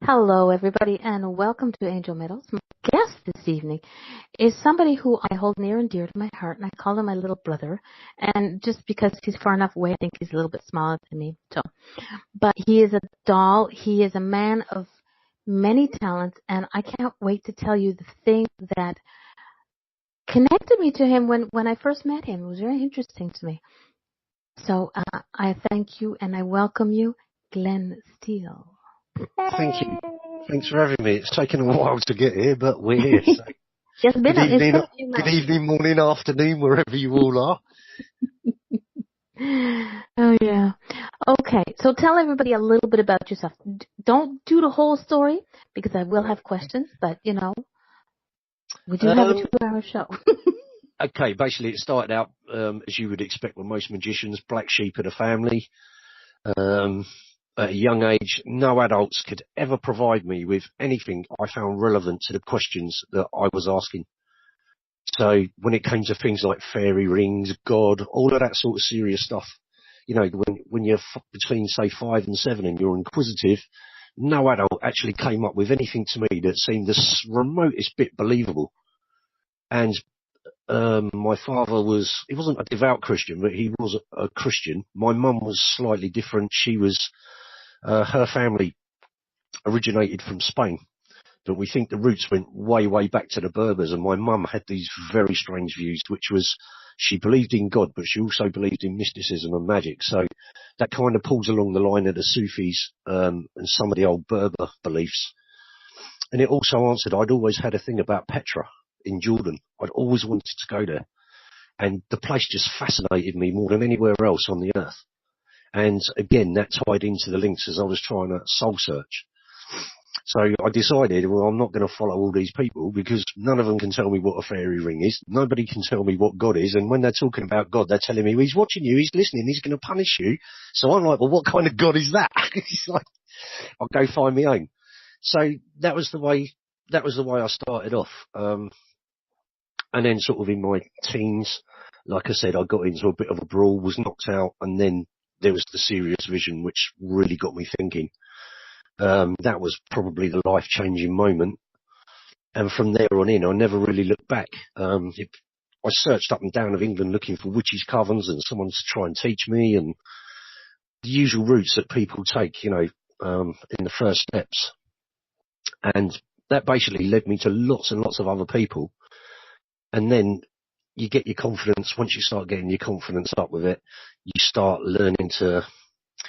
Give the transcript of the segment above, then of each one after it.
Hello, everybody, and welcome to Angel Metals. My guest this evening is somebody who I hold near and dear to my heart, and I call him my little brother. And just because he's far enough away, I think he's a little bit smaller than me. But he is a doll. He is a man of many talents, and I can't wait to tell you the thing that connected me to him when I first met him. It was very interesting to me. So I thank you and I welcome you, Glenn Steele. Thank you. Thanks for having me. It's taken a while to get here, but we're here. So. Good evening, morning, afternoon, wherever you all are. Oh, yeah. Okay, so tell everybody a little bit about yourself. Don't do the whole story, because I will have questions, but, we do have a 2-hour show. Okay, basically it started out, as you would expect with most magicians, black sheep of the family. At a young age, no adults could ever provide me with anything I found relevant to the questions that I was asking. So when it came to things like fairy rings, God, all of that sort of serious stuff, when you're between, say, 5 and 7 and you're inquisitive, no adult actually came up with anything to me that seemed the remotest bit believable. And my father he wasn't a devout Christian, but he was a Christian. My mum was slightly different. She was, her family originated from Spain, but we think the roots went way, way back to the Berbers. And my mum had these very strange views, which was she believed in God, but she also believed in mysticism and magic. So that kind of pulls along the line of the Sufis and some of the old Berber beliefs. And it also answered, I'd always had a thing about Petra in Jordan. I'd always wanted to go there. And the place just fascinated me more than anywhere else on the earth. And again, that tied into the links as I was trying to soul search. So I decided, well, I'm not going to follow all these people because none of them can tell me what a fairy ring is. Nobody can tell me what God is. And when they're talking about God, they're telling me, well, he's watching you, he's listening, he's going to punish you. So I'm like, well, what kind of God is that? It's like, I'll go find my own. So that was the way I started off. And then sort of in my teens, like I said, I got into a bit of a brawl, was knocked out, and then there was the serious vision, which really got me thinking. That was probably the life-changing moment. And from there on in, I never really looked back. I searched up and down of England looking for witches' covens and someone to try and teach me, and the usual routes that people take, in the first steps. And that basically led me to lots and lots of other people. And then you get your confidence. Once you start getting your confidence up with it, you start learning to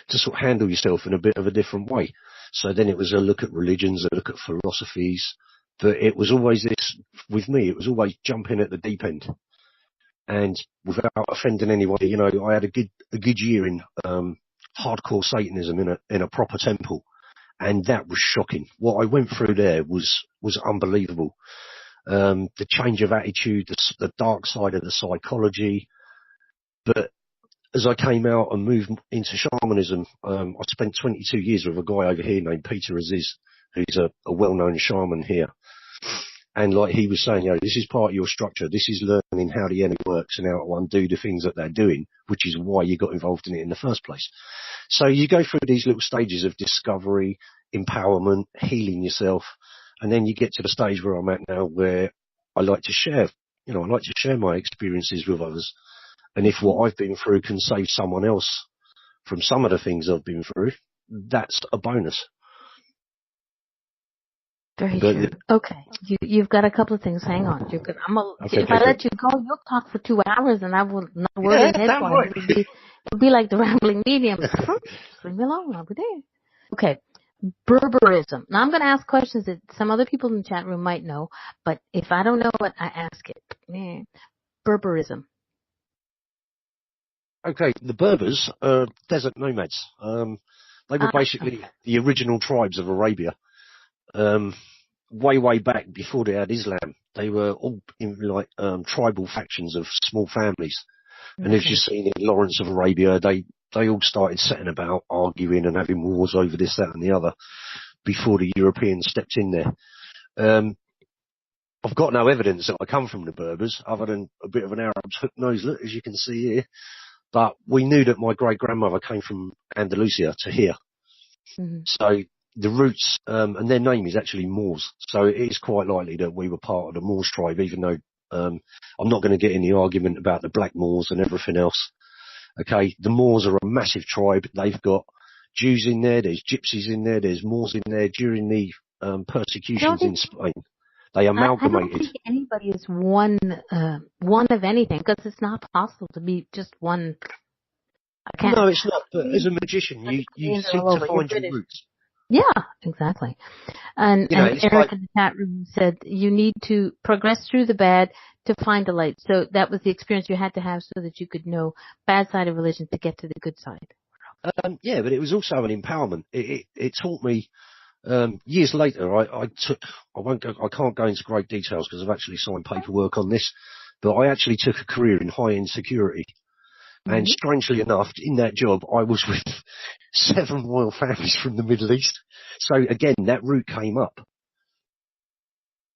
sort of handle yourself in a bit of a different way. So then it was a look at religions, a look at philosophies, but it was always this, with me, it was always jumping at the deep end. And without offending anybody, I had a good year in hardcore Satanism in a proper temple, and that was shocking. What I went through there was unbelievable. The change of attitude, the dark side of the psychology. But as I came out and moved into shamanism, I spent 22 years with a guy over here named Peter Aziz, who's a well-known shaman here. And like he was saying, this is part of your structure. This is learning how the enemy works and how to undo the things that they're doing, which is why you got involved in it in the first place. So you go through these little stages of discovery, empowerment, healing yourself, and then you get to the stage where I'm at now, where I like to share, my experiences with others. And if what I've been through can save someone else from some of the things I've been through, that's a bonus. Very true. Okay, you've got a couple of things. Hang on. If I let you go, you'll talk for 2 hours, and I will not word in headphones. It'll be like the rambling medium. Leave me alone. I'll be there. Okay, Berberism. Now I'm going to ask questions that some other people in the chat room might know, but if I don't know it, I ask it. Berberism. Okay, the Berbers are desert nomads. They were basically the original tribes of Arabia. Way back before they had Islam, they were all in tribal factions of small families. Okay. And as you've seen in Lawrence of Arabia, they all started setting about arguing and having wars over this, that and the other before the Europeans stepped in there. I've got no evidence that I come from the Berbers other than a bit of an Arab's hook nose look, as you can see here. But we knew that my great-grandmother came from Andalusia to here. Mm-hmm. So the roots, and their name is actually Moors. So it is quite likely that we were part of the Moors tribe, even though, I'm not going to get in the argument about the Black Moors and everything else. Okay. The Moors are a massive tribe. They've got Jews in there. There's Gypsies in there. There's Moors in there. During the, persecutions in Spain, they amalgamated. I don't think anybody is one of anything, because it's not possible to be just one. No, it's not. But as a magician, you seek to find your roots. Yeah, exactly. And Eric in the chat room said you need to progress through the bad to find the light. So that was the experience you had to have so that you could know bad side of religion to get to the good side. Yeah, but it was also an empowerment. It taught me. Years later, I can't go into great details because I've actually signed paperwork on this, but I actually took a career in high-end security. Mm-hmm. And strangely enough, in that job, I was with 7 royal families from the Middle East. So again, that route came up.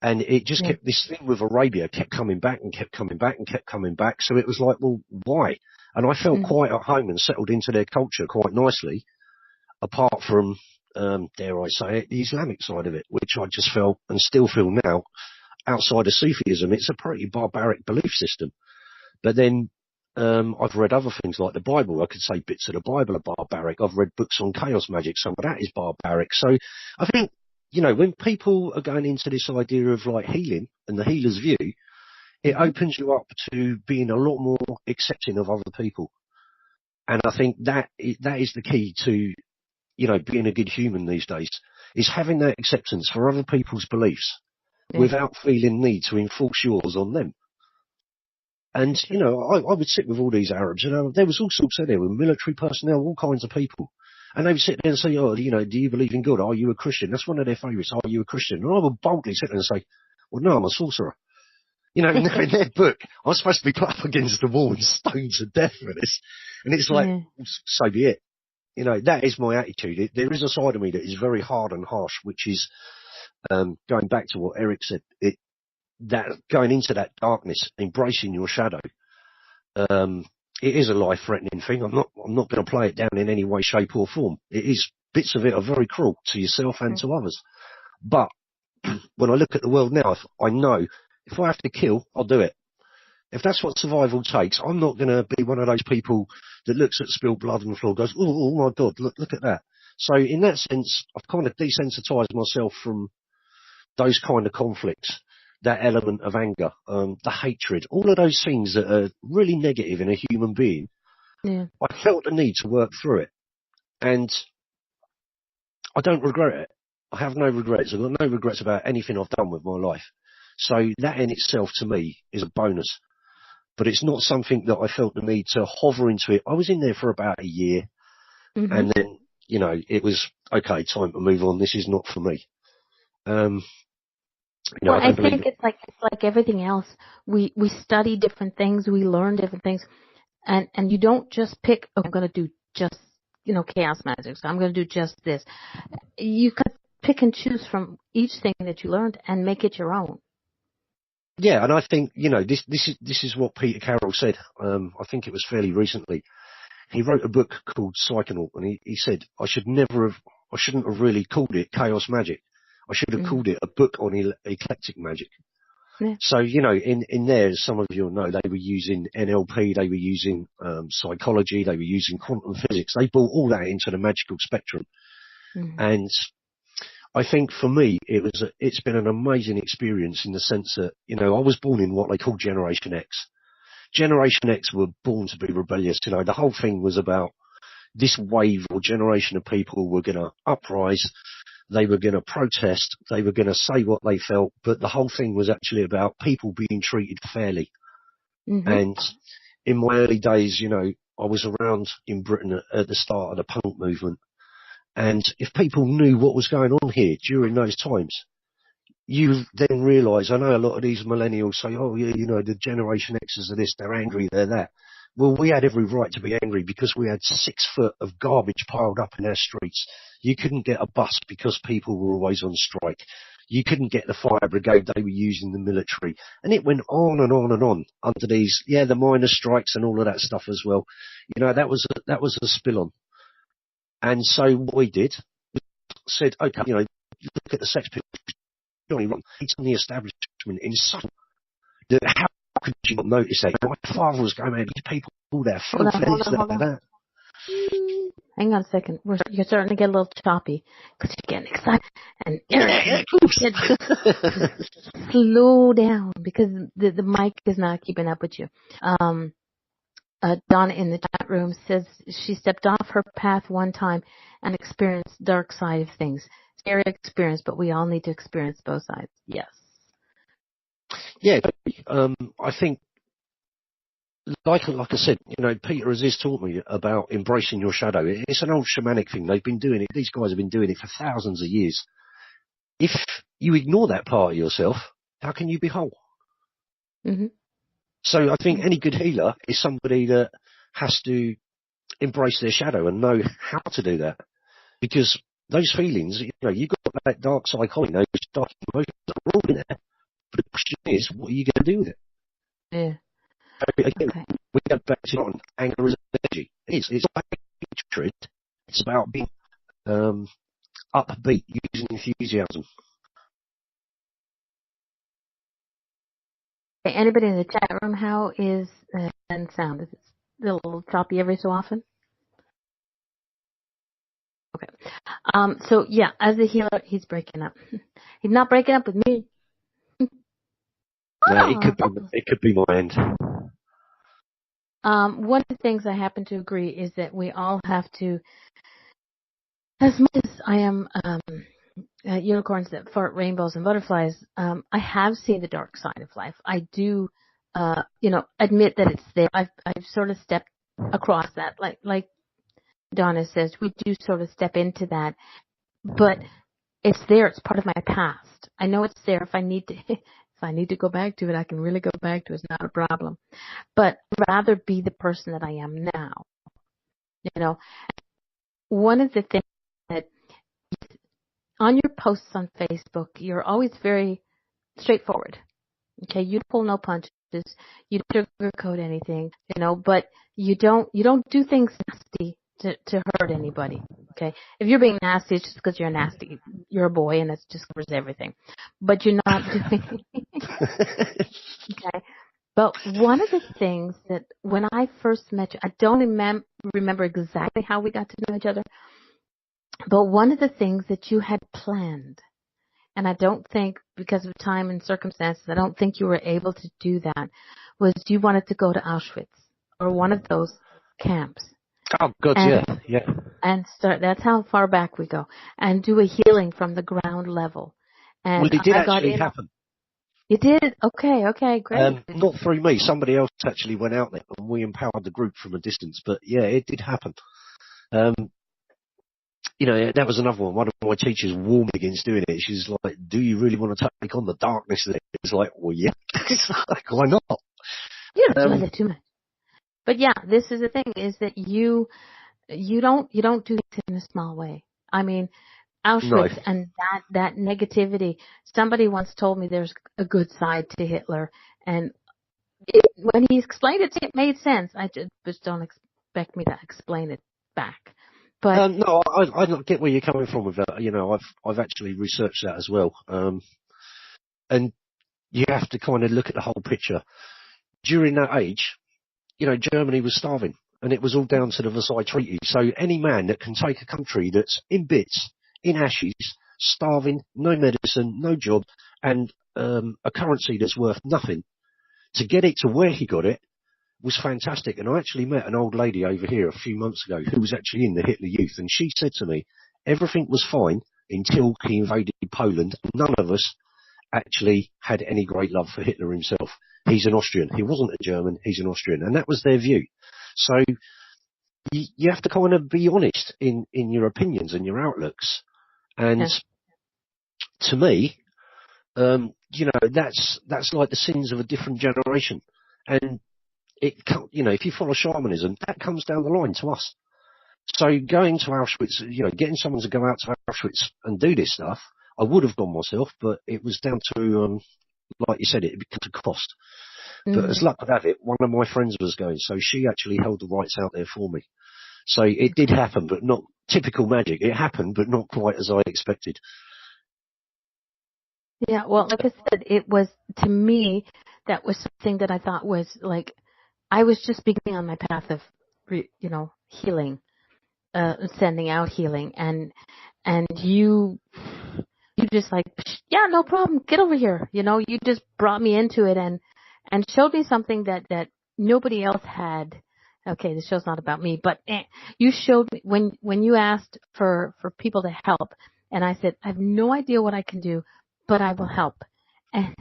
And it just kept, this thing with Arabia kept coming back and kept coming back and kept coming back. So it was like, well, why? And I felt quite at home and settled into their culture quite nicely, apart from, dare I say it, the Islamic side of it, which I just felt and still feel now, outside of Sufism, it's a pretty barbaric belief system. But then, I've read other things like the Bible. I could say bits of the Bible are barbaric. I've read books on chaos magic. Some of that is barbaric. So I think, when people are going into this idea of like healing and the healer's view, it opens you up to being a lot more accepting of other people. And I think that is the key to, being a good human these days, is having that acceptance for other people's beliefs without feeling need to enforce yours on them. And, I would sit with all these Arabs, there was all sorts of there with military personnel, all kinds of people. And they would sit there and say, do you believe in God? Are you a Christian? That's one of their favourites. Are you a Christian? And I would boldly sit there and say, well, no, I'm a sorcerer. In their book, I'm supposed to be put up against the wall and stoned to death for this. And it's like, so be it. That is my attitude. There is a side of me that is very hard and harsh, which is, going back to what Eric said, that going into that darkness, embracing your shadow, it is a life-threatening thing. I'm not going to play it down in any way, shape or form. It is, bits of it are very cruel to yourself and to others. But when I look at the world now, I know if I have to kill, I'll do it. If that's what survival takes, I'm not going to be one of those people that looks at spilled blood on the floor and goes, oh my God, look at that. So in that sense, I've kind of desensitized myself from those kind of conflicts. That element of anger, the hatred, all of those things that are really negative in a human being. Yeah. I felt the need to work through it. And I don't regret it. I have no regrets. I've got no regrets about anything I've done with my life. So that in itself to me is a bonus. But it's not something that I felt the need to hover into it. I was in there for about a year. Mm-hmm. And then, it was, okay, time to move on. This is not for me. I think it's like everything else. We study different things, we learn different things, and you don't just pick, I'm going to do just, chaos magic, so I'm going to do just this. You can pick and choose from each thing that you learned and make it your own. Yeah, and I think, this is what Peter Carroll said. I think it was fairly recently. He wrote a book called Psychonaut, and he said, I shouldn't have really called it chaos magic. I should have called it a book on eclectic magic. Yeah. So, in there, as some of you know, they were using NLP, they were using psychology, they were using quantum physics. They brought all that into the magical spectrum. Mm-hmm. And I think for me, it's been an amazing experience in the sense that, I was born in what they call Generation X. Generation X were born to be rebellious. The whole thing was about this wave or generation of people were going to uprise. They were going to protest. They were going to say what they felt. But the whole thing was actually about people being treated fairly. Mm-hmm. And in my early days, I was around in Britain at the start of the punk movement. And if people knew what was going on here during those times, you then realise, I know a lot of these millennials say, oh yeah, the Generation X's are this, they're angry, they're that. Well, we had every right to be angry because we had 6 foot of garbage piled up in our streets. You couldn't get a bus because people were always on strike. You couldn't get the fire brigade, they were using the military. And it went on and on and on under these, the miners' strikes and all of that stuff as well. That was a spill on. And so what we did, said, okay, you look at the Sex Pistols, Johnny Rotten, he's on the establishment in such that how could you not notice that? My father was going, man, these people, all that filth, Hold on. that. Hang on a second. You're starting to get a little choppy because you're getting excited. And Yeah, slow down because the mic is not keeping up with you. Donna in the chat room says she stepped off her path one time and experienced dark side of things. Scary experience, but we all need to experience both sides. Yes. Yeah, I think, like I said, Peter has taught me about embracing your shadow. It's an old shamanic thing. They've been doing it. These guys have been doing it for thousands of years. If you ignore that part of yourself, how can you be whole? Mm-hmm. So I think any good healer is somebody that has to embrace their shadow and know how to do that. Because those feelings, you've got that dark psychology, those dark emotions are all in there. But the question is, what are you going to do with it? Yeah. So again, we go back to anger is energy. It's about hatred. It's about being upbeat, using enthusiasm. Anybody in the chat room, how is sound? Is it a little choppy every so often? Okay. So yeah, as a healer, he's breaking up. He's not breaking up with me. No, it could be my end. One of the things I happen to agree is that we all have to, as much as I am unicorns that fart rainbows and butterflies, I have seen the dark side of life. I do, admit that it's there. I've sort of stepped across that, like Donna says, we do sort of step into that, but it's there. It's part of my past. I know it's there. If I need to go back to it, I can really go back to it. It's not a problem. But I'd rather be the person that I am now. One of the things that on your posts on Facebook, you're always very straightforward. Okay, you pull no punches. You don't sugarcoat anything, but you don't do things nasty to hurt anybody. Okay, if you're being nasty, it's just because you're a boy, and that just covers everything. But you're not doing. Okay. But one of the things that when I first met you, I don't remember exactly how we got to know each other, but one of the things that you had planned, and I don't think because of time and circumstances, I don't think you were able to do that, was you wanted to go to Auschwitz or one of those camps. Oh, God, yeah. And that's how far back we go, and do a healing from the ground level. And well, it did actually happen. You did? Okay, great. Not through me. Somebody else actually went out there and we empowered the group from a distance. But yeah, it did happen. That was another one. One of my teachers warned against doing it. She's like, do you really want to take on the darkness of it? It's like, well, yeah. It's like, why not? You don't do too much. But yeah, this is the thing, is that you don't do this in a small way. I mean, Auschwitz and that negativity. Somebody once told me there's a good side to Hitler, and when he explained it, it made sense. I just don't expect me to explain it back. But no, I don't get where you're coming from with that. I've actually researched that as well. And you have to kind of look at the whole picture. During that age, Germany was starving, and it was all down to the Versailles Treaty. So any man that can take a country that's in bits, in ashes, starving, no medicine, no job, and a currency that's worth nothing, to get it to where he got it was fantastic. And I actually met an old lady over here a few months ago who was actually in the Hitler Youth, and she said to me, everything was fine until he invaded Poland. None of us actually had any great love for Hitler himself. He's an Austrian. He wasn't a German. He's an Austrian. And that was their view. So you have to kind of be honest in your opinions and your outlooks. And to me, that's like the sins of a different generation. And if you follow shamanism, that comes down the line to us. So going to Auschwitz, getting someone to go out to Auschwitz and do this stuff, I would have gone myself, but it was down to, like you said, it becomes a cost. Mm-hmm. But as luck would have it, one of my friends was going, so she actually held the rights out there for me. So it did happen, but not typical magic. It happened, but not quite as I expected. Yeah, well, like I said, it was, to me, that was something that I thought was like, I was just beginning on my path of, healing, sending out healing, and you just like, yeah, no problem, get over here. You just brought me into it and showed me something that nobody else had. Okay, the show's not about me, but you showed me when you asked for people to help, and I said, I have no idea what I can do, but I will help. And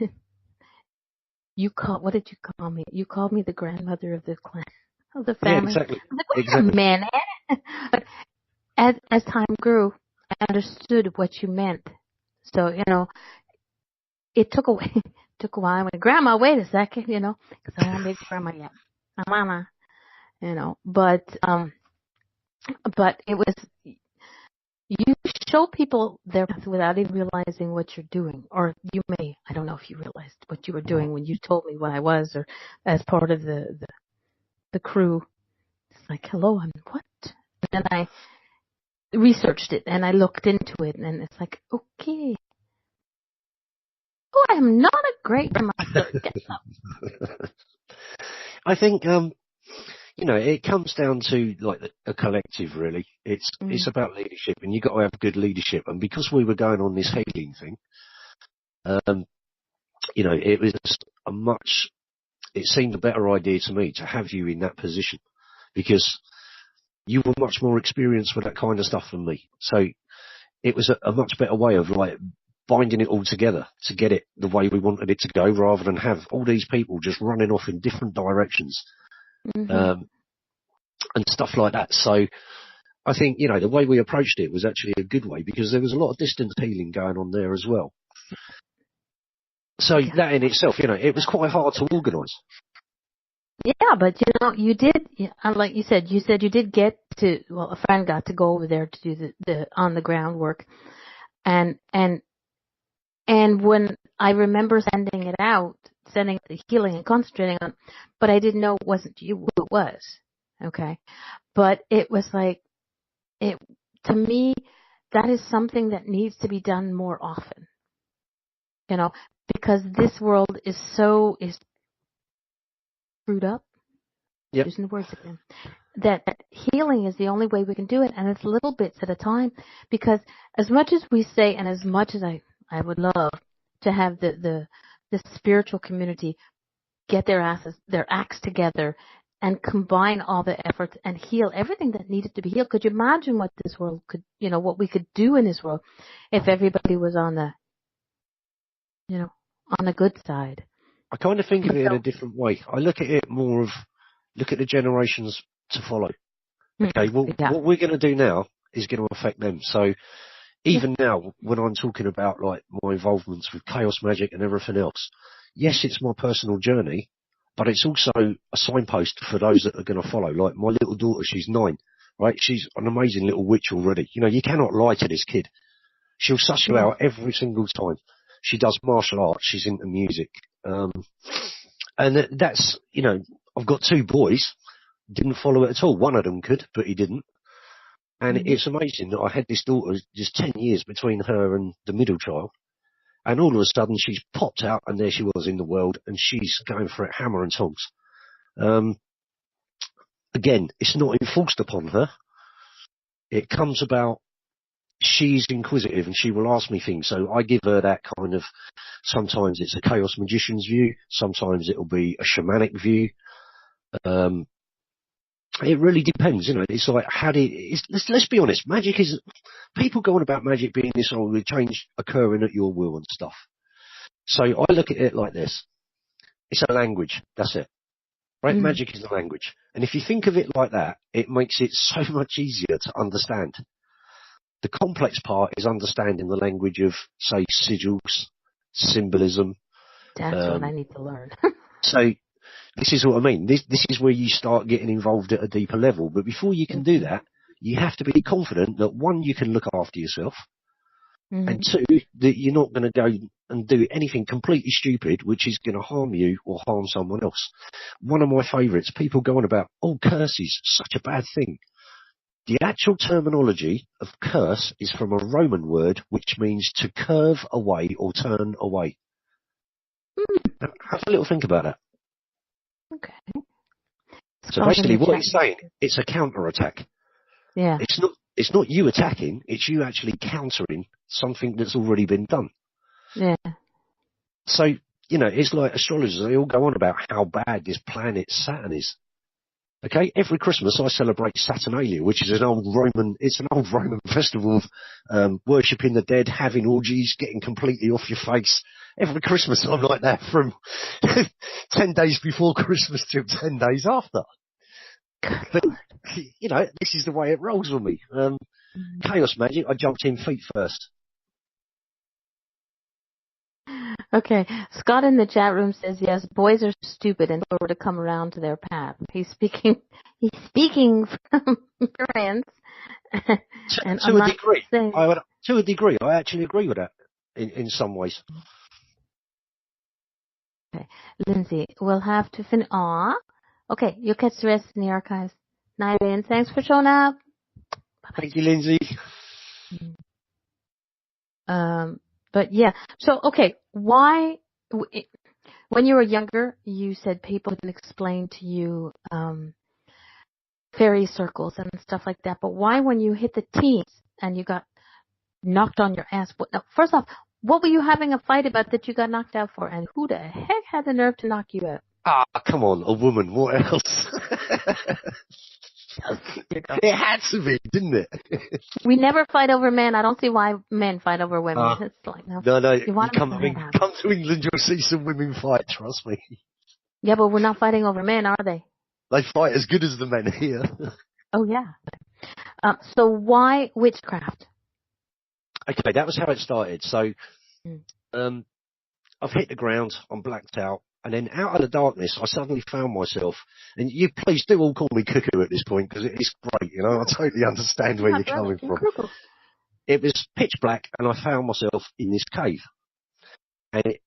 what did you call me? You called me the grandmother of the clan, of the Yeah, family. exactly. I'm like, wait Exactly. a minute. But as time grew, I understood what you meant. So, it took a while. I went, Grandma, wait a second, because I won't be grandma yet. My mama, but it was, you show people their path without even realizing what you're doing. Or you may, I don't know if you realized what you were doing when you told me what I was, or as part of the crew. It's like, hello, I'm what? And then I researched it and I looked into it, and it's like, okay. Oh, I am not a great grandma. I think, it comes down to like a collective, really. It's about leadership, and you've got to have good leadership. And because we were going on this healing thing, it was it seemed a better idea to me to have you in that position, because you were much more experienced with that kind of stuff than me. So it was a much better way of like binding it all together to get it the way we wanted it to go, rather than have all these people just running off in different directions, and stuff like that. So I think, the way we approached it was actually a good way, because there was a lot of distance healing going on there as well. So that in itself, it was quite hard to organise. Yeah, but you did, like you said you did get to, well, a friend got to go over there to do the on the ground work. And when I remember sending the healing and concentrating on, but I didn't know it wasn't you who it was. Okay. But it was like, to me, that is something that needs to be done more often. Because this world is screwed up. Yep. Using the words again. That healing is the only way we can do it, and it's little bits at a time. Because as much as we say, and as much as I would love to have the spiritual community get their acts together and combine all the efforts and heal everything that needed to be healed. Could you imagine what this world could, what we could do in this world if everybody was on the, on the good side? I kind of think of it in a different way. I look at it more of, look at the generations to follow. Okay, well, what we're going to do now is going to affect them. So even now, when I'm talking about like my involvements with chaos magic and everything else, yes, it's my personal journey, but it's also a signpost for those that are going to follow. Like my little daughter, she's 9, right? She's an amazing little witch already. You cannot lie to this kid. She'll suss you out every single time. She does martial arts. She's into music. And that's, I've got 2 boys, didn't follow it at all. One of them could, but he didn't. And it's amazing that I had this daughter just 10 years between her and the middle child. And all of a sudden she's popped out and there she was in the world, and she's going for it hammer and tongs. Again, it's not enforced upon her. It comes about, she's inquisitive and she will ask me things. So I give her that kind of, sometimes it's a chaos magician's view. Sometimes it'll be a shamanic view. It really depends, It's like, let's be honest. Magic is, people go on about magic being this, with change occurring at your will and stuff. So I look at it like this. It's a language. That's it. Right? Magic is a language. And if you think of it like that, it makes it so much easier to understand. The complex part is understanding the language of, say, sigils, symbolism. That's what I need to learn. So this is what I mean. This is where you start getting involved at a deeper level. But before you can do that, you have to be confident that, 1, you can look after yourself, and 2, that you're not going to go and do anything completely stupid, which is going to harm you or harm someone else. One of my favourites, people go on about, curses, such a bad thing. The actual terminology of curse is from a Roman word which means to curve away or turn away. Now, have a little think about that. Okay. So basically what he's saying, it's a counter-attack. Yeah. It's not you attacking, it's you actually countering something that's already been done. Yeah. So, it's like astrologers, they all go on about how bad this planet Saturn is. Okay, every Christmas I celebrate Saturnalia, which is an old Roman festival of worshipping the dead, having orgies, getting completely off your face. Every Christmas I'm like that from 10 days before Christmas till 10 days after. But, this is the way it rolls with me. Chaos magic, I jumped in feet first. Okay, Scott in the chat room says yes, boys are stupid and slower to come around to their path. He's speaking from experience. And to a degree, I actually agree with that in some ways. Okay, Lindsay, we'll have to finish. Okay, you'll catch the rest in the archives. Night, and thanks for showing up. Bye-bye. Thank you, Lindsay. But yeah, so okay, why, when you were younger, you said people didn't explain to you fairy circles and stuff like that, but why when you hit the teens and you got knocked on your ass, first off, what were you having a fight about that you got knocked out for, and who the heck had the nerve to knock you out? Come on, a woman, what else? It had to be, didn't it? We never fight over men. I don't see why men fight over women. It's like, no. No, you come to England, you'll see some women fight, trust me. Yeah, but we're not fighting over men, are they? They fight as good as the men here. Oh, yeah. So why witchcraft? Okay, that was how it started. So, I've hit the ground, I'm blacked out, and then out of the darkness, I suddenly found myself, and you please do all call me cuckoo at this point, because it is great, I totally understand where you're coming from. It was pitch black, and I found myself in this cave. And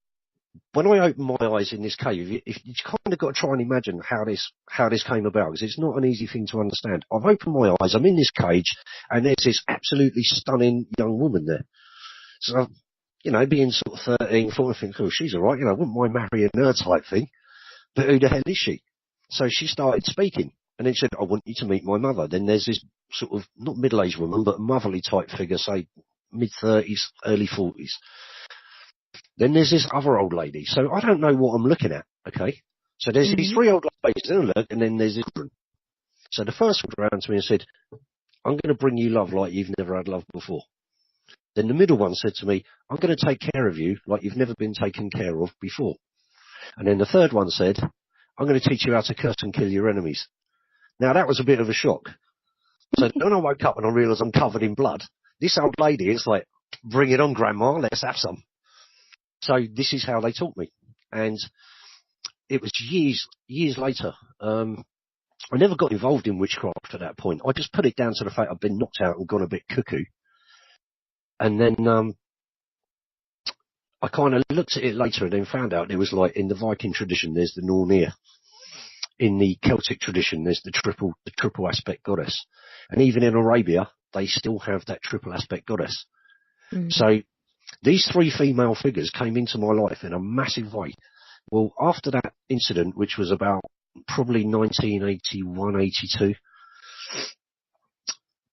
when I opened my eyes in this cave, you kind of got to try and imagine how this came about, because it's not an easy thing to understand. I've opened my eyes, I'm in this cage, and there's this absolutely stunning young woman there. So, being sort of 13, 14, I think, oh, she's all right, I wouldn't mind marrying her type thing. But who the hell is she? So she started speaking, and then said, I want you to meet my mother. Then there's this sort of, not middle-aged woman, but motherly type figure, say mid-30s, early 40s. Then there's this other old lady. So I don't know what I'm looking at, okay? So there's these three old ladies, and then there's this. So the first one around to me and said, I'm going to bring you love like you've never had love before. Then the middle one said to me, I'm going to take care of you like you've never been taken care of before. And then the third one said, I'm going to teach you how to curse and kill your enemies. Now that was a bit of a shock. So when I woke up and I realised I'm covered in blood, this old lady is like, bring it on, Grandma, let's have some. So this is how they taught me. And it was years later. I never got involved in witchcraft at that point. I just put it down to the fact I'd been knocked out and gone a bit cuckoo. And then I kind of looked at it later and then found out there was, like, in the Viking tradition, there's the Nornir. In the Celtic tradition, there's the triple aspect goddess. And even in Arabia, they still have that triple aspect goddess. So these three female figures came into my life in a massive way. Well, after that incident, which was about probably 1981, 82,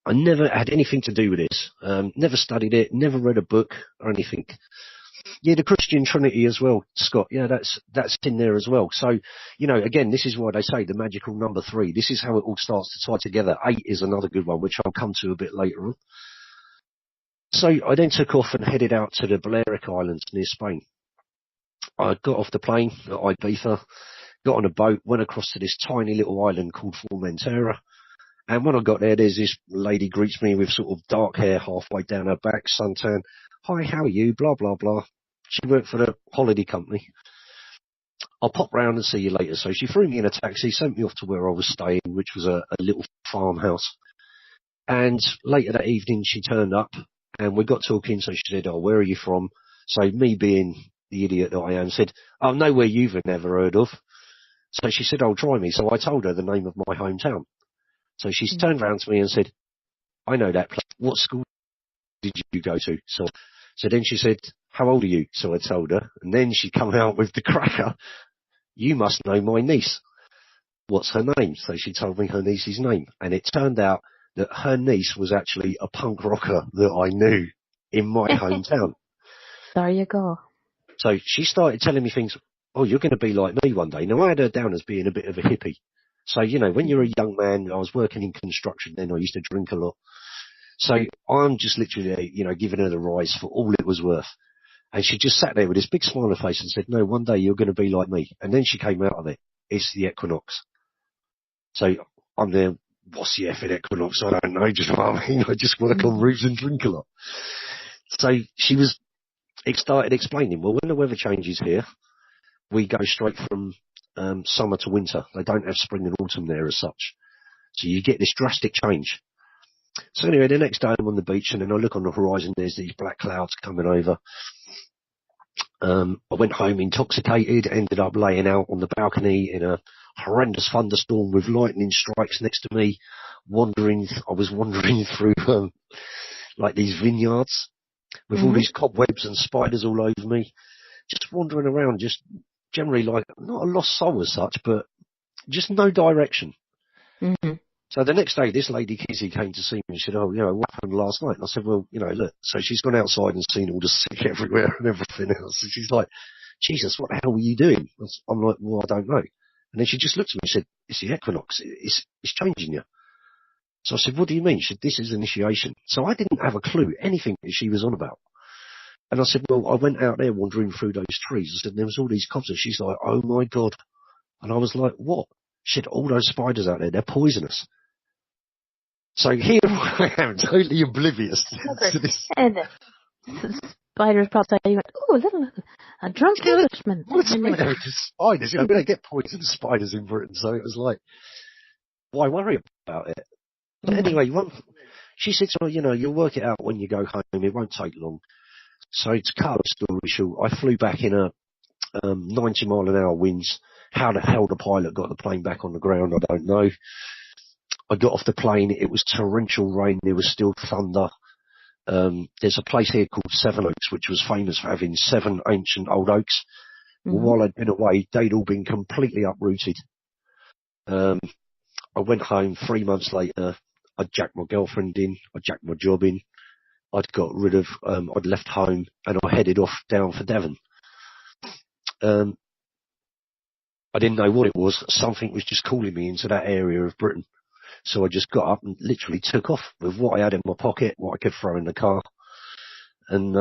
I never had anything to do with this. Never studied it, never read a book or anything. Yeah, the Christian Trinity as well, Scott. Yeah, that's in there as well. So, again, this is why they say the magical number 3. This is how it all starts to tie together. 8 is another good one, which I'll come to a bit later on. So I then took off and headed out to the Balearic Islands near Spain. I got off the plane at Ibiza, got on a boat, went across to this tiny little island called Formentera. And when I got there, there's this lady greets me with sort of dark hair halfway down her back, suntan. Hi, how are you? Blah, blah, blah. She worked for the holiday company. I'll pop round and see you later. So she threw me in a taxi, sent me off to where I was staying, which was a little farmhouse. And later that evening, she turned up and we got talking. So she said, oh, where are you from? So me being the idiot that I am said, oh, nowhere you've never heard of. So she said, oh, try me. So I told her the name of my hometown. So she turned round to me and said, I know that place. What school did you go to? So then she said, how old are you? So I told her, and then she come out with the cracker. You must know my niece. What's her name? So she told me her niece's name, and it turned out that her niece was actually a punk rocker that I knew in my hometown. There you go. So she started telling me things. Oh, you're going to be like me one day. Now, I had her down as being a bit of a hippie. So, when you're a young man, I was working in construction then, I used to drink a lot. So I'm just literally, giving her the rise for all it was worth. And she just sat there with this big smile on her face and said, no, one day you're going to be like me. And then she came out of it. It's the equinox. So I'm there, what's the effing equinox? I don't know, just what I mean. I just work on roofs and drink a lot. So she started explaining, well, when the weather changes here, we go straight from summer to winter. They don't have spring and autumn there as such. So you get this drastic change. So anyway, the next day I'm on the beach, and then I look on the horizon, there's these black clouds coming over. I went home intoxicated, ended up laying out on the balcony in a horrendous thunderstorm with lightning strikes next to me, I was wandering through like these vineyards with all these cobwebs and spiders all over me, just wandering around, just generally like not a lost soul as such, but just no direction. Mm-hmm. So the next day, this lady Kizzy came to see me and said, oh, what happened last night? And I said, well, look, so she's gone outside and seen all the sick everywhere and everything else. And she's like, Jesus, what the hell were you doing? I'm like, well, I don't know. And then she just looked at me and said, it's the equinox. It's changing you. So I said, what do you mean? She said, this is initiation. So I didn't have a clue anything that she was on about. And I said, well, I went out there wandering through those trees. I said, there was all these cobs. And she's like, oh my God. And I was like, what? She said, all those spiders out there, they're poisonous. So here I am, totally oblivious to this. And the spiders probably you went, oh, a drunk Englishman. What's the spiders? We don't get poisonous spiders in Britain, so it was like, why worry about it? But anyway, she said, so, you'll work it out when you go home. It won't take long. So to cut the story short, I flew back in a 90-mile-an-hour winds. How the hell the pilot got the plane back on the ground, I don't know. I got off the plane. It was torrential rain. There was still thunder. There's a place here called Seven Oaks, which was famous for having 7 ancient old oaks. Well, while I'd been away, they'd all been completely uprooted. I went home 3 months later. I'd jacked my girlfriend in. I jacked my job in. I'd left home and I headed off down for Devon. I didn't know what it was. Something was just calling me into that area of Britain. So I just got up and literally took off with what I had in my pocket, what I could throw in the car, and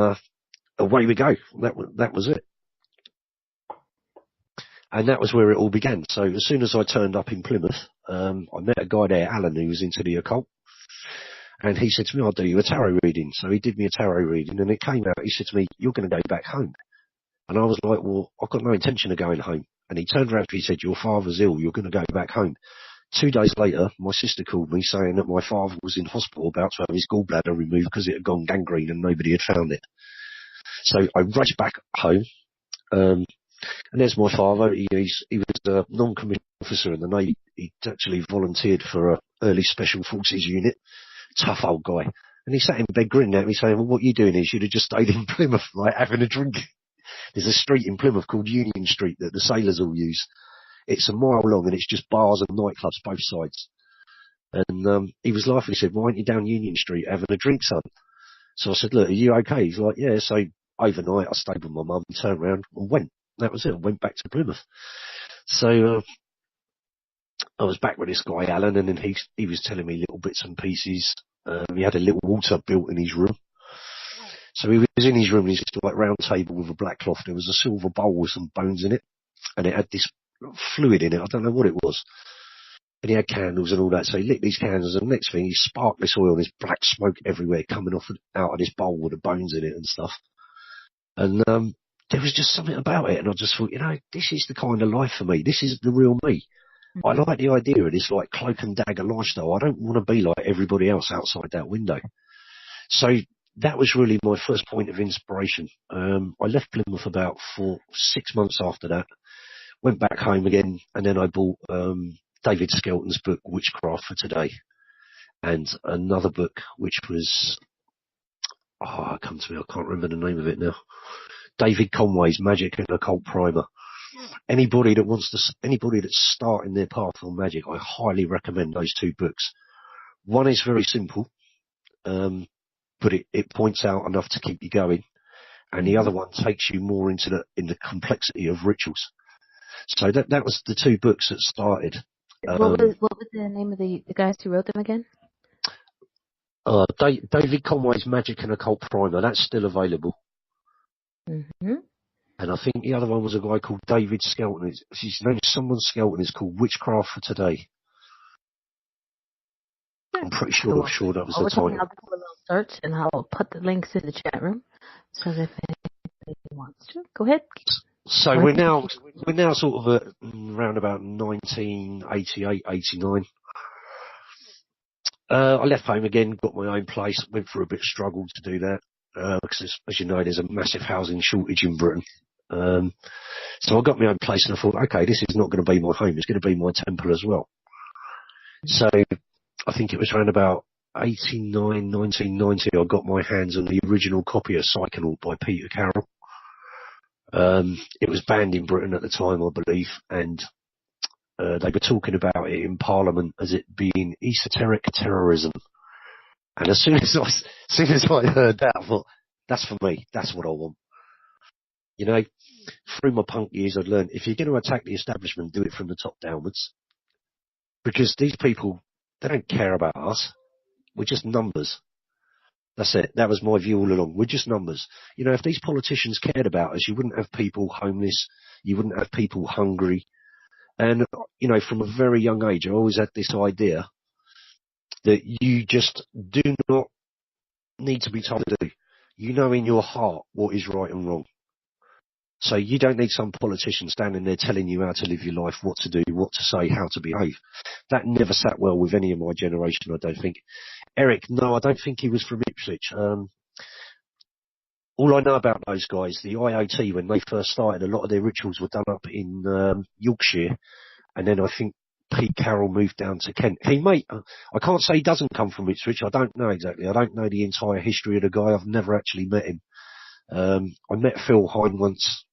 away we go. That was it. And that was where it all began. So as soon as I turned up in Plymouth, I met a guy there, Alan, who was into the occult. And he said to me, I'll do you a tarot reading. So he did me a tarot reading, and it came out, he said to me, you're going to go back home. And I was like, well, I've got no intention of going home. And he turned around and he said, your father's ill, you're going to go back home. 2 days later, my sister called me saying that my father was in hospital about to have his gallbladder removed because it had gone gangrene and nobody had found it. So I raced back home, and there's my father. He was a non-commissioned officer in the Navy. He actually volunteered for a early special forces unit. Tough old guy. And he sat in bed grinning at me saying, well, what you doing is you'd have just stayed in Plymouth, right, having a drink. There's a street in Plymouth called Union Street that the sailors all use. It's a mile long and it's just bars and nightclubs both sides. And he was laughing. He said, why aren't you down Union Street having a drink, son? So I said, look, are you okay? He's like, yeah. So overnight I stayed with my mum, turned around and went. That was it. I went back to Plymouth. So I was back with this guy, Alan, and then he was telling me little bits and pieces. He had a little altar built in his room. So he was in his room, and he's just like round table with a black cloth. There was a silver bowl with some bones in it, and it had this fluid in it. I don't know what it was. And he had candles and all that. So he lit these candles, and the next thing, he sparked this oil, and there's black smoke everywhere coming out of this bowl with the bones in it and stuff. And there was just something about it, and I just thought, this is the kind of life for me. This is the real me. I like the idea of this like cloak and dagger lifestyle. I don't want to be like everybody else outside that window. So that was really my first point of inspiration. I left Plymouth about 6 months after that, went back home again, and then I bought David Skelton's book, Witchcraft for Today. and another book which was, it comes to me, I can't remember the name of it now. David Conway's Magic and Occult Primer. Anybody that's starting their path on magic, I highly recommend those two books. One is very simple, but it points out enough to keep you going, and the other one takes you more into the complexity of rituals. So that was the two books that started. What was the name of the guys who wrote them again? David Conway's Magic and Occult Primer. That's still available. Mm-hmm. And I think the other one was a guy called David Skelton. His name is someone Skelton. It's called Witchcraft for Today. I'm pretty sure that was the title. I'll do a little search and I'll put the links in the chat room so that if anybody wants to, go ahead. So we're now sort of at around about 1988, 89. I left home again, got my own place, went through a bit of struggle to do that, because as you know, there's a massive housing shortage in Britain. So I got my own place and I thought, okay, this is not going to be my home, it's going to be my temple as well. So I think it was around about 89, 1990, I got my hands on the original copy of Psychonaut by Peter Carroll. It was banned in Britain at the time, I believe, and they were talking about it in Parliament as it being esoteric terrorism. And as soon as I heard that, I thought, that's for me. That's what I want. You know, through my punk years, I'd learned if you're going to attack the establishment, do it from the top downwards. Because these people, they don't care about us. We're just numbers. That's it. That was my view all along. We're just numbers. You know, if these politicians cared about us, you wouldn't have people homeless. You wouldn't have people hungry. And, you know, from a very young age, I always had this idea that you just do not need to be told to do. You know in your heart what is right and wrong. So you don't need some politician standing there telling you how to live your life, what to do, what to say, how to behave. That never sat well with any of my generation, I don't think. Eric, no, I don't think he was from Ipswich. All I know about those guys, the IOT, when they first started, a lot of their rituals were done up in Yorkshire. And then I think Pete Carroll moved down to Kent. I can't say he doesn't come from Ipswich. I don't know exactly. I don't know the entire history of the guy. I've never actually met him. I met Phil Hine once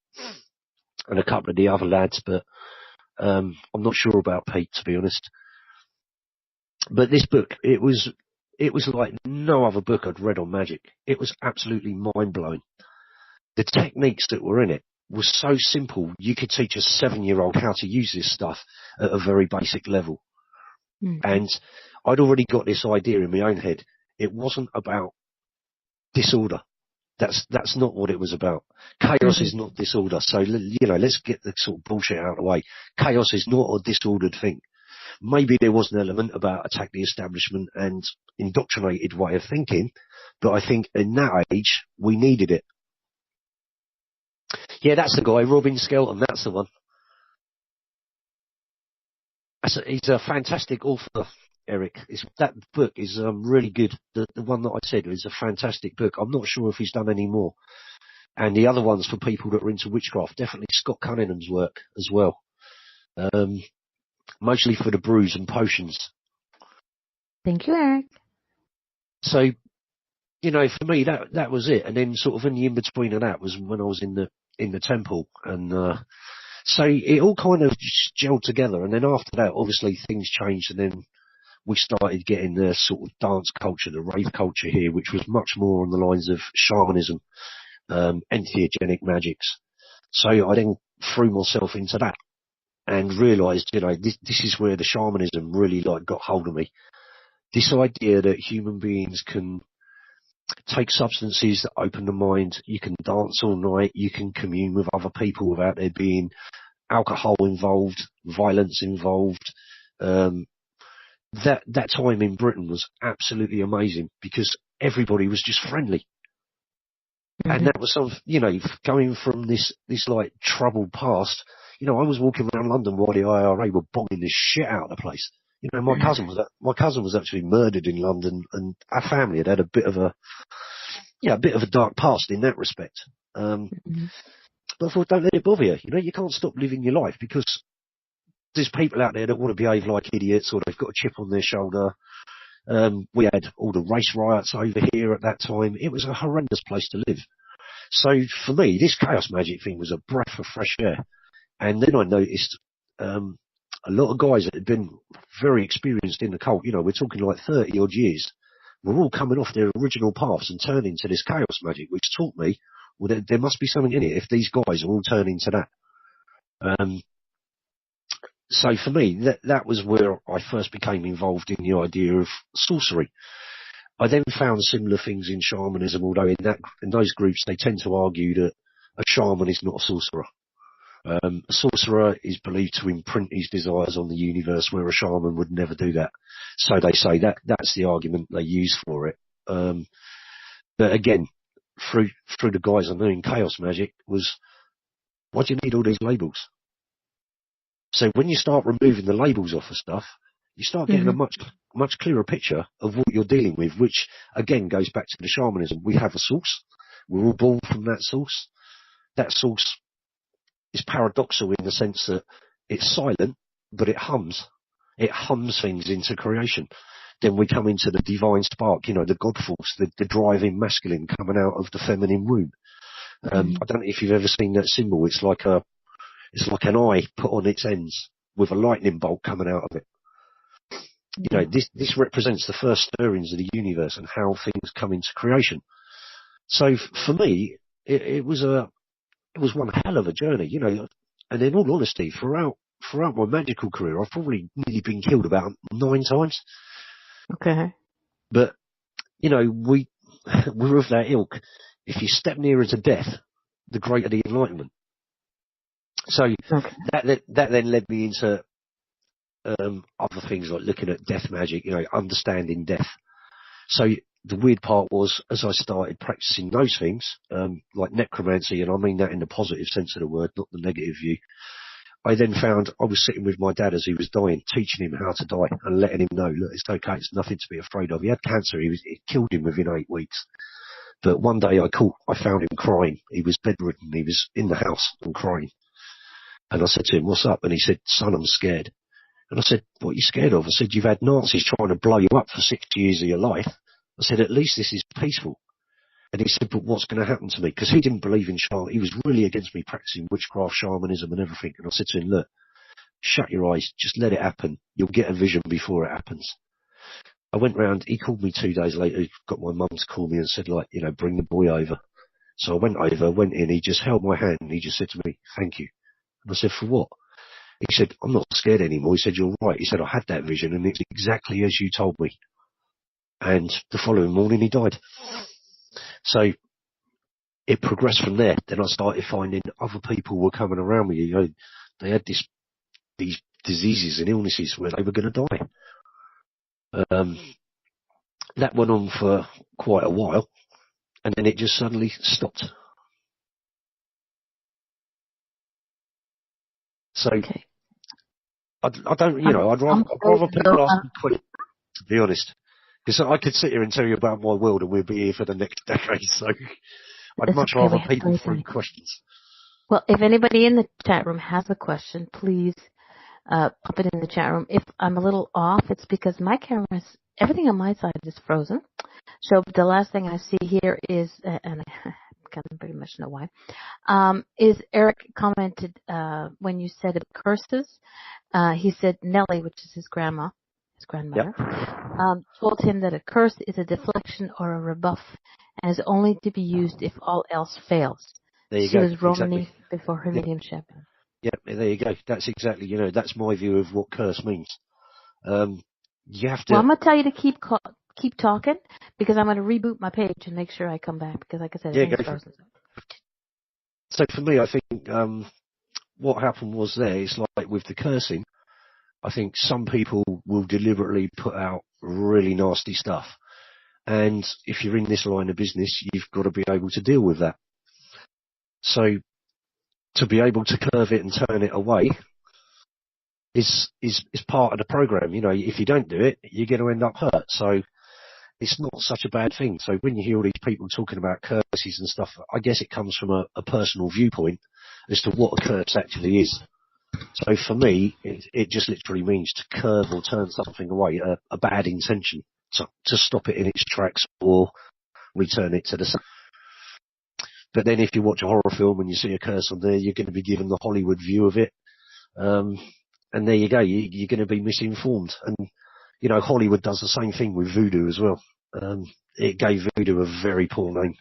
and a couple of the other lads, but I'm not sure about Pete, to be honest. But this book, it was like no other book I'd read on magic. It was absolutely mind-blowing. The techniques that were in it was so simple. You could teach a 7-year-old how to use this stuff at a very basic level. And I'd already got this idea in my own head. It wasn't about disorder. That's not what it was about. Chaos is not disorder. So, you know, let's get the sort of bullshit out of the way. Chaos is not a disordered thing. Maybe there was an element about attack the establishment and indoctrinated way of thinking, but I think in that age, we needed it. Yeah, that's the guy, Robin Skelton, that's the one. He's a fantastic author, Eric. That book is really good. The one that I said is a fantastic book. I'm not sure if he's done any more. And the other ones for people that are into witchcraft, definitely Scott Cunningham's work as well. Mostly for the brews and potions. Thank you, Eric. So, you know, for me, that was it. And then sort of in the in-between of that was when I was in the temple. And so it all kind of gelled together. And then after that, obviously things changed. And then we started getting the sort of dance culture, the rave culture here, which was much more on the lines of shamanism, entheogenic magics. So I then threw myself into that and realised, you know, this is where the shamanism really like got hold of me. This idea that human beings can take substances that open the mind, you can dance all night, you can commune with other people without there being alcohol involved, violence involved. That time in Britain was absolutely amazing because everybody was just friendly. And that was something, you know, going from this like troubled past, you know, I was walking around London while the IRA were bombing the shit out of the place. You know, my cousin was actually murdered in London, and our family had a bit of a dark past in that respect. But I thought, don't let it bother you. You know, you can't stop living your life because there's people out there that want to behave like idiots, or they've got a chip on their shoulder. We had all the race riots over here at that time. It was a horrendous place to live. So for me, this chaos magic thing was a breath of fresh air. And then I noticed a lot of guys that had been very experienced in the cult, you know, we're talking like 30 odd years, were all coming off their original paths and turning to this chaos magic, which taught me, well, there must be something in it if these guys are all turning to that. So for me, that was where I first became involved in the idea of sorcery. I then found similar things in shamanism, although in those groups they tend to argue that a shaman is not a sorcerer. A sorcerer is believed to imprint his desires on the universe, where a shaman would never do that. So they say that's the argument they use for it. But again, through the guys I knew in chaos magic was, why do you need all these labels? So when you start removing the labels off of stuff, you start getting a much clearer picture of what you're dealing with, which again goes back to the shamanism. We have a source. We're all born from that source. That source is paradoxal in the sense that it's silent, but it hums. It hums things into creation. Then we come into the divine spark, you know, the God force, the driving masculine coming out of the feminine womb. I don't know if you've ever seen that symbol. It's like an eye put on its ends with a lightning bolt coming out of it. You know, this represents the first stirrings of the universe and how things come into creation. So for me, it was one hell of a journey, you know. And in all honesty, throughout my magical career, I've probably nearly been killed about 9 times. Okay. But, you know, we're of that ilk. If you step nearer to death, the greater the enlightenment. So that then led me into other things like looking at death magic, you know, understanding death. So the weird part was, as I started practicing those things, like necromancy, and I mean that in the positive sense of the word, not the negative view, I then found I was sitting with my dad as he was dying, teaching him how to die and letting him know, look, it's okay, it's nothing to be afraid of. He had cancer, it killed him within 8 weeks. But one day I found him crying. He was bedridden, he was in the house and crying. And I said to him, what's up? And he said, son, I'm scared. And I said, what are you scared of? I said, you've had Nazis trying to blow you up for 6 years of your life. I said, at least this is peaceful. And he said, but what's going to happen to me? Because he didn't believe in shaman. He was really against me practicing witchcraft, shamanism and everything. And I said to him, look, shut your eyes, just let it happen. You'll get a vision before it happens. I went round, he called me 2 days later, he got my mum to call me and said, like, you know, bring the boy over. So I went over, went in, he just held my hand and he just said to me, thank you. And I said, for what? He said, I'm not scared anymore. He said, you're right. He said, I had that vision and it's exactly as you told me. And the following morning he died. So it progressed from there. Then I started finding other people were coming around me. You know, they had these diseases and illnesses where they were going to die. That went on for quite a while, and then it just suddenly stopped. So I don't, you know, I'd rather people ask me questions, to be honest, because I could sit here and tell you about my world and we'd be here for the next decade. So I'd much rather people throw questions. Well, if anybody in the chat room has a question, please pop it in the chat room. If I'm a little off, it's because my everything on my side is frozen. So the last thing I see here is, and I can pretty much know why, is Eric commented when you said it curses. He said Nellie, which is his grandmother, told him that a curse is a deflection or a rebuff and is only to be used if all else fails. There you she go. was Romany exactly. Before her mediumship. Yeah, there you go. That's exactly, you know, that's my view of what curse means. You have to. Well, I'm going to tell you to keep talking because I'm going to reboot my page and make sure I come back because, like I said, it's frozen. So for me, I think what happened was it's like with the cursing, I think some people will deliberately put out really nasty stuff. And if you're in this line of business, you've got to be able to deal with that. So to be able to curve it and turn it away is part of the program. You know, if you don't do it, you're going to end up hurt. So it's not such a bad thing. So when you hear all these people talking about curses and stuff, I guess it comes from a personal viewpoint as to what a curse actually is. So for me, it just literally means to curve or turn something away, a bad intention, to stop it in its tracks or return it to the sun. But then if you watch a horror film and you see a curse on there, you're going to be given the Hollywood view of it. And there you go, you're going to be misinformed. And, you know, Hollywood does the same thing with voodoo as well. It gave voodoo a very poor name.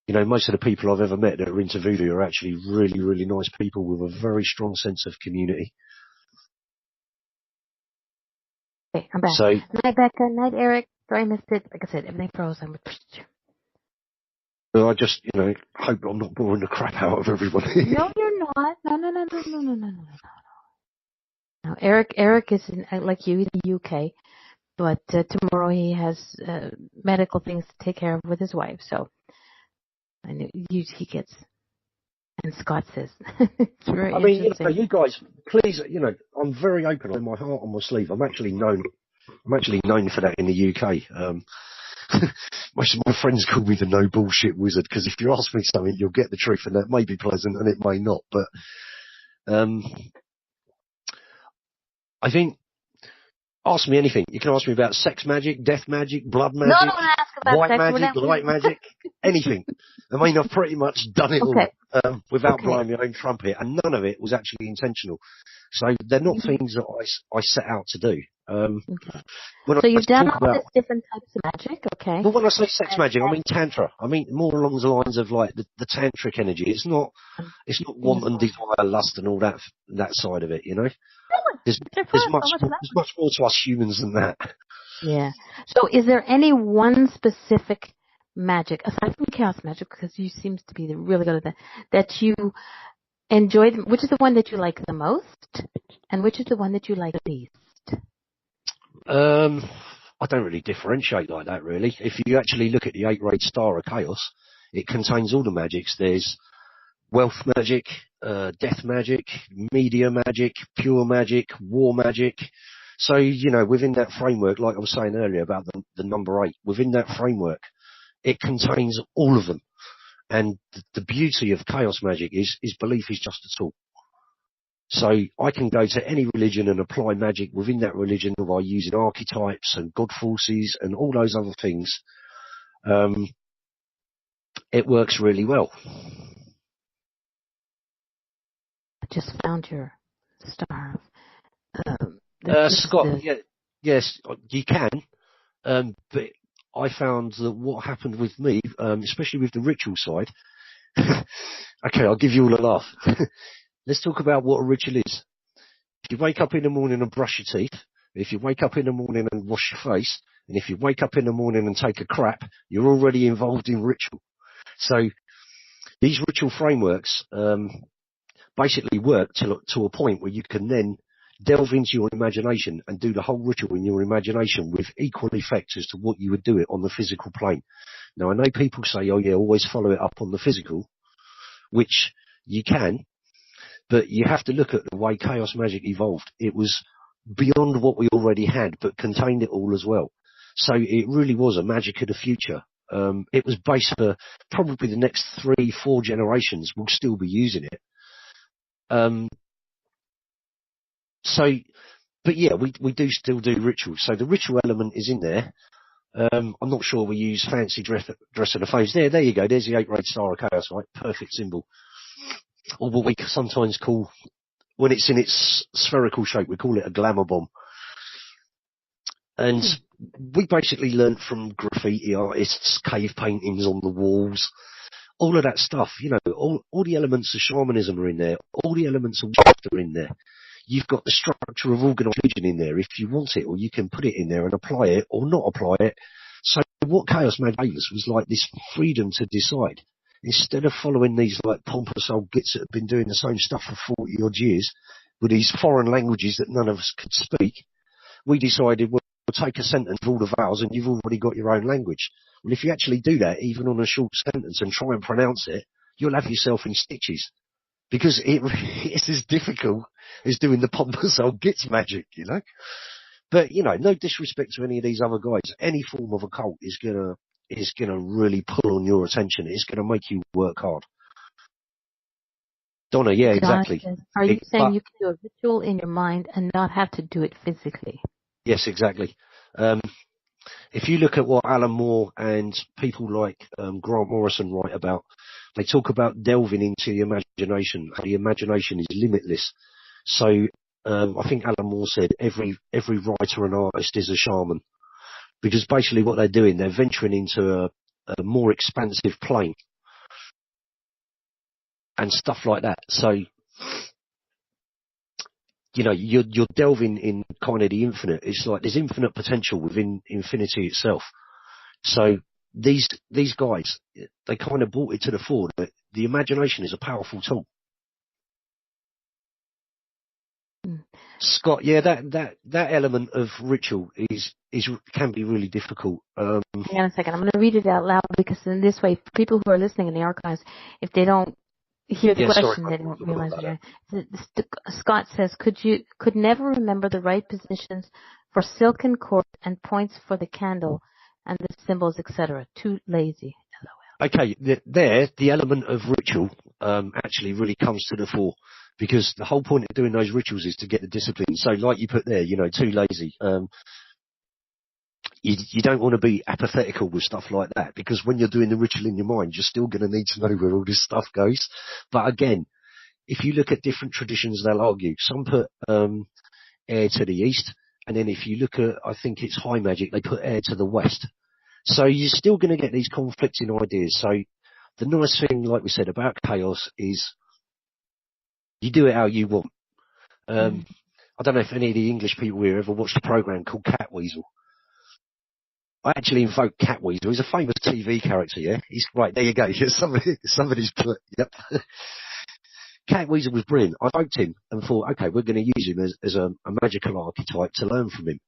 You know, most of the people I've ever met that are into voodoo are actually really, really nice people with a very strong sense of community. Okay, I'm back. So, Night, Becca. Night, Eric. Sorry I missed it. Like I said, everything froze. I just, you know, hope I'm not boring the crap out of everybody. No, you're not. No. No, Eric is like you in the UK, but tomorrow he has medical things to take care of with his wife. So I knew he gets. And Scott says, it's very interesting. You guys, please, you know, I'm very open on my heart on my sleeve. I'm actually known for that in the UK. Most of my friends call me the no bullshit wizard because if you ask me something, you'll get the truth, and that may be pleasant and it may not. But I think, ask me anything. You can ask me about sex magic, death magic, blood magic, white magic, light magic, anything. I mean, I've pretty much done it all without blowing my own trumpet, and none of it was actually intentional. So they're not things that I set out to do. So you've done all these different types of magic, okay? Well, when I say sex magic, I mean tantra. I mean more along the lines of like the tantric energy. It's not want and desire, lust, and all that side of it. You know, there's much more to us humans than that. Yeah. So, is there any one specific magic aside from chaos magic, because you seems to be really good at that you enjoy? Which is the one that you like the most, and which is the one that you like the least? I don't really differentiate like that, really. If you actually look at the 8-rayed star of chaos, it contains all the magics. There's wealth magic, death magic, media magic, pure magic, war magic. So, you know, within that framework, like I was saying earlier about the number 8, within that framework, it contains all of them. And the beauty of chaos magic is belief is just a tool. So I can go to any religion and apply magic within that religion by using archetypes and god forces and all those other things. It works really well. I just found your star. Scott, yes, you can. But I found that what happened with me, especially with the ritual side. Okay, I'll give you all a laugh. Let's talk about what a ritual is. If you wake up in the morning and brush your teeth, if you wake up in the morning and wash your face, and if you wake up in the morning and take a crap, you're already involved in ritual. So these ritual frameworks basically work to a point where you can then delve into your imagination and do the whole ritual in your imagination with equal effect as to what you would do it on the physical plane. Now, I know people say, oh yeah, always follow it up on the physical, which you can. But you have to look at the way chaos magic evolved. It was beyond what we already had, but contained it all as well. So it really was a magic of the future. It was based for probably the next 3-4 generations will still be using it. But yeah, we do still do rituals. So the ritual element is in there. I'm not sure we use fancy dress of the face. There you go. There's the 8-rayed star of chaos, right? Perfect symbol. Or what we sometimes call, when it's in its spherical shape, we call it a glamour bomb. And we basically learned from graffiti artists, cave paintings on the walls, all of that stuff. You know, all the elements of shamanism are in there. All the elements of witchcraft are in there. You've got the structure of organised religion in there if you want it, or you can put it in there and apply it or not apply it. So what chaos magic gave us was like this freedom to decide. Instead of following these like pompous old gits that have been doing the same stuff for 40 odd years with these foreign languages that none of us could speak, we decided we'll take a sentence with all the vowels and you've already got your own language. Well, if you actually do that, even on a short sentence, and try and pronounce it, you'll have yourself in stitches. Because it's as difficult as doing the pompous old gits magic, you know. But, you know, no disrespect to any of these other guys. Any form of occult is gonna really pull on your attention. It's gonna make you work hard. Donna, yeah, exactly. Are you saying you can do a ritual in your mind and not have to do it physically? Yes, exactly. Um, if you look at what Alan Moore and people like Grant Morrison write about, they talk about delving into the imagination. The imagination is limitless. So I think Alan Moore said every writer and artist is a shaman, because basically what they're doing, they're venturing into a more expansive plane and stuff like that. So, you know, you're delving in kind of the infinite. It's like there's infinite potential within infinity itself. So these guys, they kind of brought it to the fore that the imagination is a powerful tool. Scott, yeah, that element of ritual can be really difficult. Hang on a second. I'm going to read it out loud, because in this way, people who are listening in the archives, if they don't hear the question, they don't realize it. Scott says, could never remember the right positions for silken cord and points for the candle and the symbols, etc. Too lazy. LOL. Okay, the element of ritual actually really comes to the fore, because the whole point of doing those rituals is to get the discipline. So like you put there, you know, too lazy. You don't want to be apathetical with stuff like that, because when you're doing the ritual in your mind, you're still going to need to know where all this stuff goes. But again, if you look at different traditions, they'll argue. Some put air to the east, and then if you look at, I think it's high magic, they put air to the west. So you're still going to get these conflicting ideas. So the nice thing, like we said, about chaos is you do it how you want. I don't know if any of the English people here ever watched a program called Catweasel. I actually invoked Catweasel. He's a famous TV character, yeah? He's right, there you go. Somebody's put, yep. Catweasel was brilliant. I invoked him and thought, okay, we're going to use him as a magical archetype to learn from him.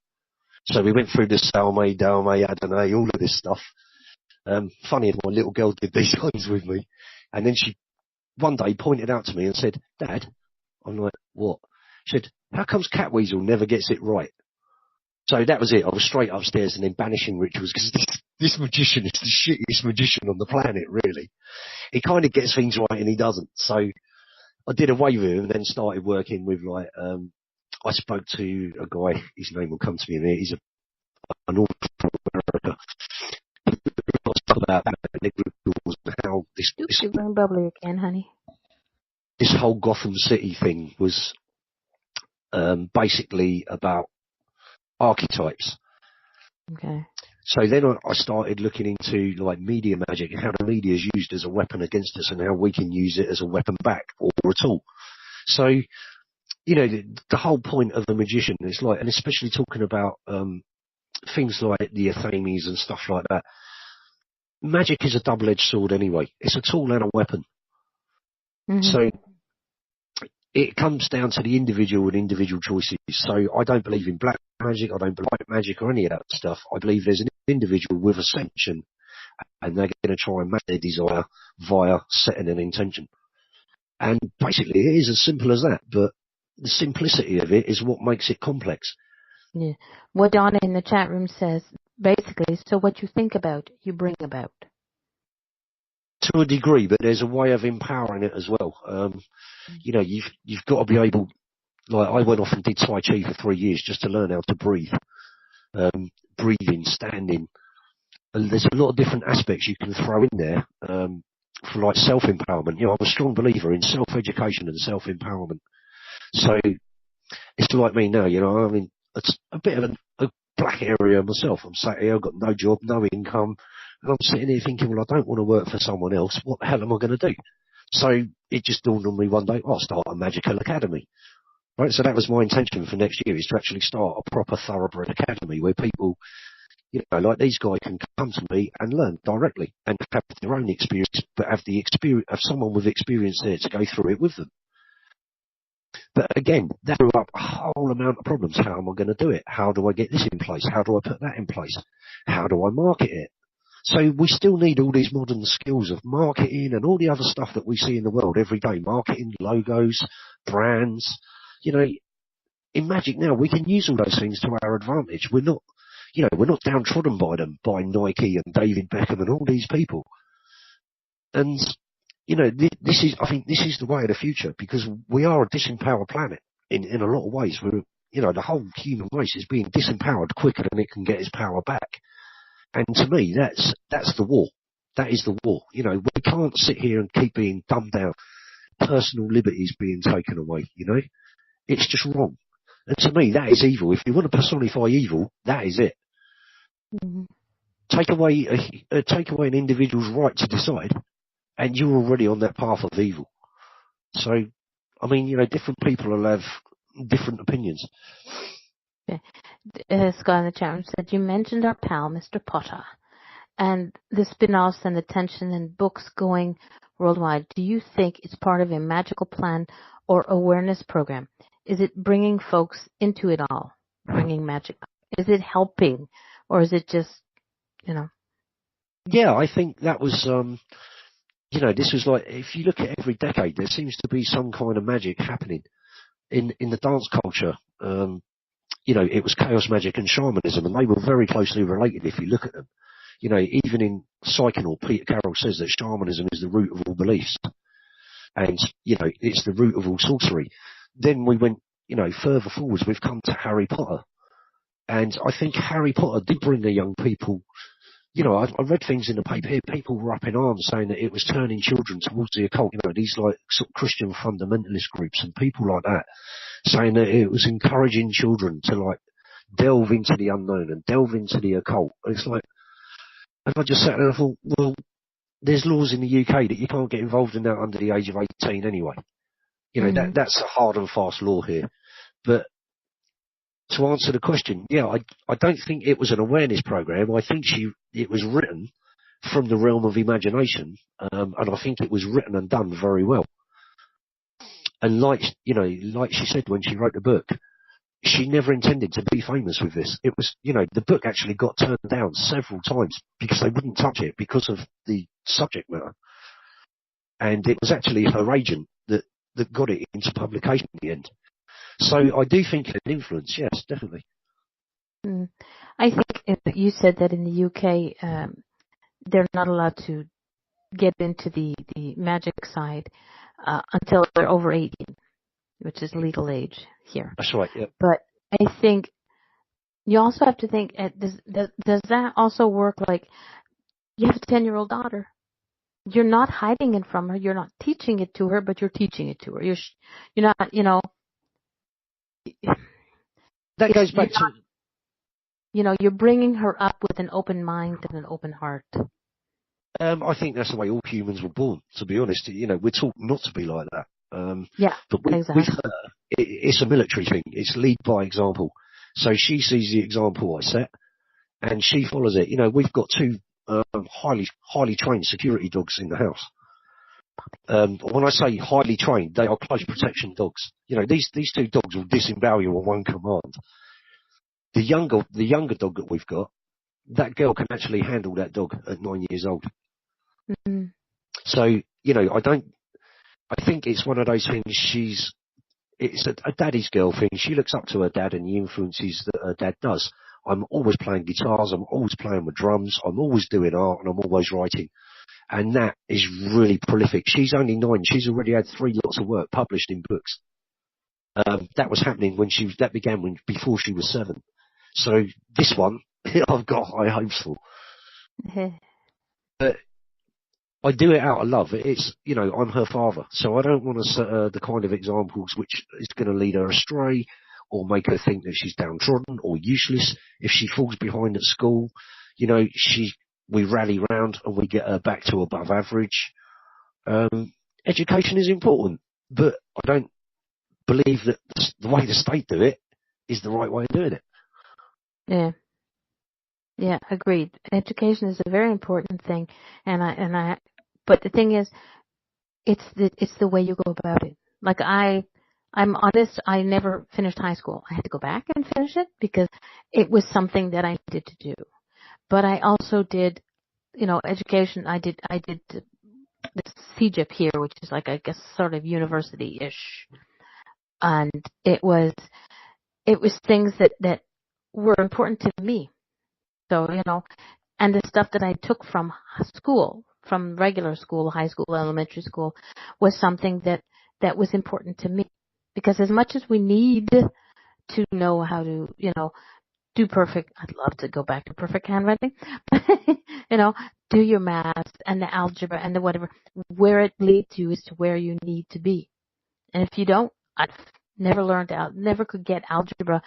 So we went through the Salme, Dalme, Adonai, all of this stuff. Funny, my little girl did these things with me. And then she one day pointed out to me and said, Dad, I'm like, what? She said, how comes Catweasel never gets it right? So that was it. I was straight upstairs and then banishing rituals, because this magician is the shittiest magician on the planet, really. He kind of gets things right and he doesn't. So I did away with him and then started working with, like, I spoke to a guy, his name will come to me in a minute. He's an author from America. About how this You're going bubbly again, honey. This whole Gotham City thing was basically about archetypes. Okay. So then I started looking into like media magic and how the media is used as a weapon against us and how we can use it as a weapon back or a tool. So, you know, the whole point of the magician is like, and especially talking about things like the Athames and stuff like that, magic is a double-edged sword anyway. It's a tool and a weapon. Mm-hmm. So it comes down to the individual and individual choices. So I don't believe in black magic, I don't believe in white magic or any of that stuff. I believe there's an individual with ascension and they're going to try and match their desire via setting an intention. And basically it is as simple as that, but the simplicity of it is what makes it complex. Yeah. What Donna in the chat room says, basically, so what you think about, you bring about. To a degree, but there's a way of empowering it as well. You know, you've got to be able, like I went off and did Tai Chi for 3 years just to learn how to breathe. Breathing, standing. And there's a lot of different aspects you can throw in there, for like self-empowerment. You know, I'm a strong believer in self-education and self-empowerment. So it's like me now, you know, I mean, it's a bit of a black area myself. I'm sat here, I've got no job, no income, and I'm sitting here thinking, well, I don't want to work for someone else. What the hell am I going to do? So it just dawned on me one day, I'll start a magical academy. Right, so that was my intention for next year, is to actually start a proper thoroughbred academy where people, you know, like these guys can come to me and learn directly and have their own experience, but have the experience of someone with experience there to go through it with them. But again, that threw up a whole amount of problems. How am I going to do it? How do I get this in place? How do I put that in place? How do I market it? So we still need all these modern skills of marketing and all the other stuff that we see in the world every day. Marketing, logos, brands. You know, in magic now, we can use all those things to our advantage. We're not, you know, we're not downtrodden by them, by Nike and David Beckham and all these people. And, you know, I think this is the way of the future, because we are a disempowered planet in a lot of ways. the whole human race is being disempowered quicker than it can get its power back. And to me, that's the war. That is the war. We can't sit here and keep being dumbed down, personal liberties being taken away, It's just wrong. And to me, that is evil. If you want to personify evil, that is it. Mm-hmm. Take away an individual's right to decide, and you're already on that path of evil. So, I mean, different people will have different opinions. Okay. Scott in the chat room said, you mentioned our pal, Mr. Potter, and the spin-offs and the tension and books going worldwide. Do you think it's part of a magical plan or awareness program? Is it bringing folks into it all, bringing magic? Is it helping, or is it just, Yeah, I think that was, this was like, if you look at every decade, there seems to be some kind of magic happening in the dance culture. It was chaos magic and shamanism, and they were very closely related if you look at them. Even in Psychonaut, Peter Carroll says that shamanism is the root of all beliefs. And, it's the root of all sorcery. Then we went, further forwards, we've come to Harry Potter. And I think Harry Potter did bring the young people, I read things in the paper here, people were up in arms saying that it was turning children towards the occult, these like sort of Christian fundamentalist groups and people like that, saying that it was encouraging children to like delve into the unknown and delve into the occult. And it's like, and I just sat there and I thought, well, there's laws in the UK that you can't get involved in that under the age of 18 anyway. That's a hard and fast law here. But to answer the question, yeah, I don't think it was an awareness program. I think it was written from the realm of imagination, and I think it was written and done very well. And like she said when she wrote the book, she never intended to be famous with this. It was, the book actually got turned down several times because they wouldn't touch it because of the subject matter. And it was actually her agent that got it into publication in the end. So I do think it had influence, yes, definitely. I think you said that in the UK, they're not allowed to get into the magic side until they're over 18, which is legal age here. That's right, yeah. But I think you also have to think, does that also work like you have a 10-year-old daughter? You're not hiding it from her. You're not teaching it to her, but you're teaching it to her. You're not, That goes back to... you're bringing her up with an open mind and an open heart. I think that's the way all humans were born, to be honest. We're taught not to be like that. But exactly. With her, it's a military thing. It's lead by example. So she sees the example I set, and she follows it. We've got two highly trained security dogs in the house. When I say highly trained, they are close protection dogs. These two dogs will disembowel you on one command. The younger dog that we've got, that girl can actually handle that dog at 9 years old. Mm-hmm. So, I think it's one of those things it's a daddy's girl thing. She looks up to her dad and the influences that her dad does. I'm always playing guitars, I'm always playing with drums, I'm always doing art, and I'm always writing. And that is really prolific. She's only 9. She's already had 3 lots of work published in books. That was happening before she was 7. So this one, I've got high hopes for. But I do it out of love. It's, I'm her father, so I don't want to set her the kind of examples which is going to lead her astray or make her think that she's downtrodden or useless. If she falls behind at school, we rally round and we get her back to above average. Education is important, but I don't believe that the way the state do it is the right way of doing it. Yeah, agreed. Education is a very important thing, but the thing is, it's the way you go about it. Like I'm honest, I never finished high school. I had to go back and finish it because it was something that I needed to do. But I also did, education. I did the CGIP here, which is like, I guess, sort of university-ish. And it was things that were important to me. So, and the stuff that I took from school, from regular school, high school, elementary school, was something that was important to me. Because as much as we need to know how to, do perfect. I'd love to go back to perfect handwriting. Do your math and the algebra and the whatever. Where it leads you is to where you need to be. And if you don't, I've never learned never could get algebra.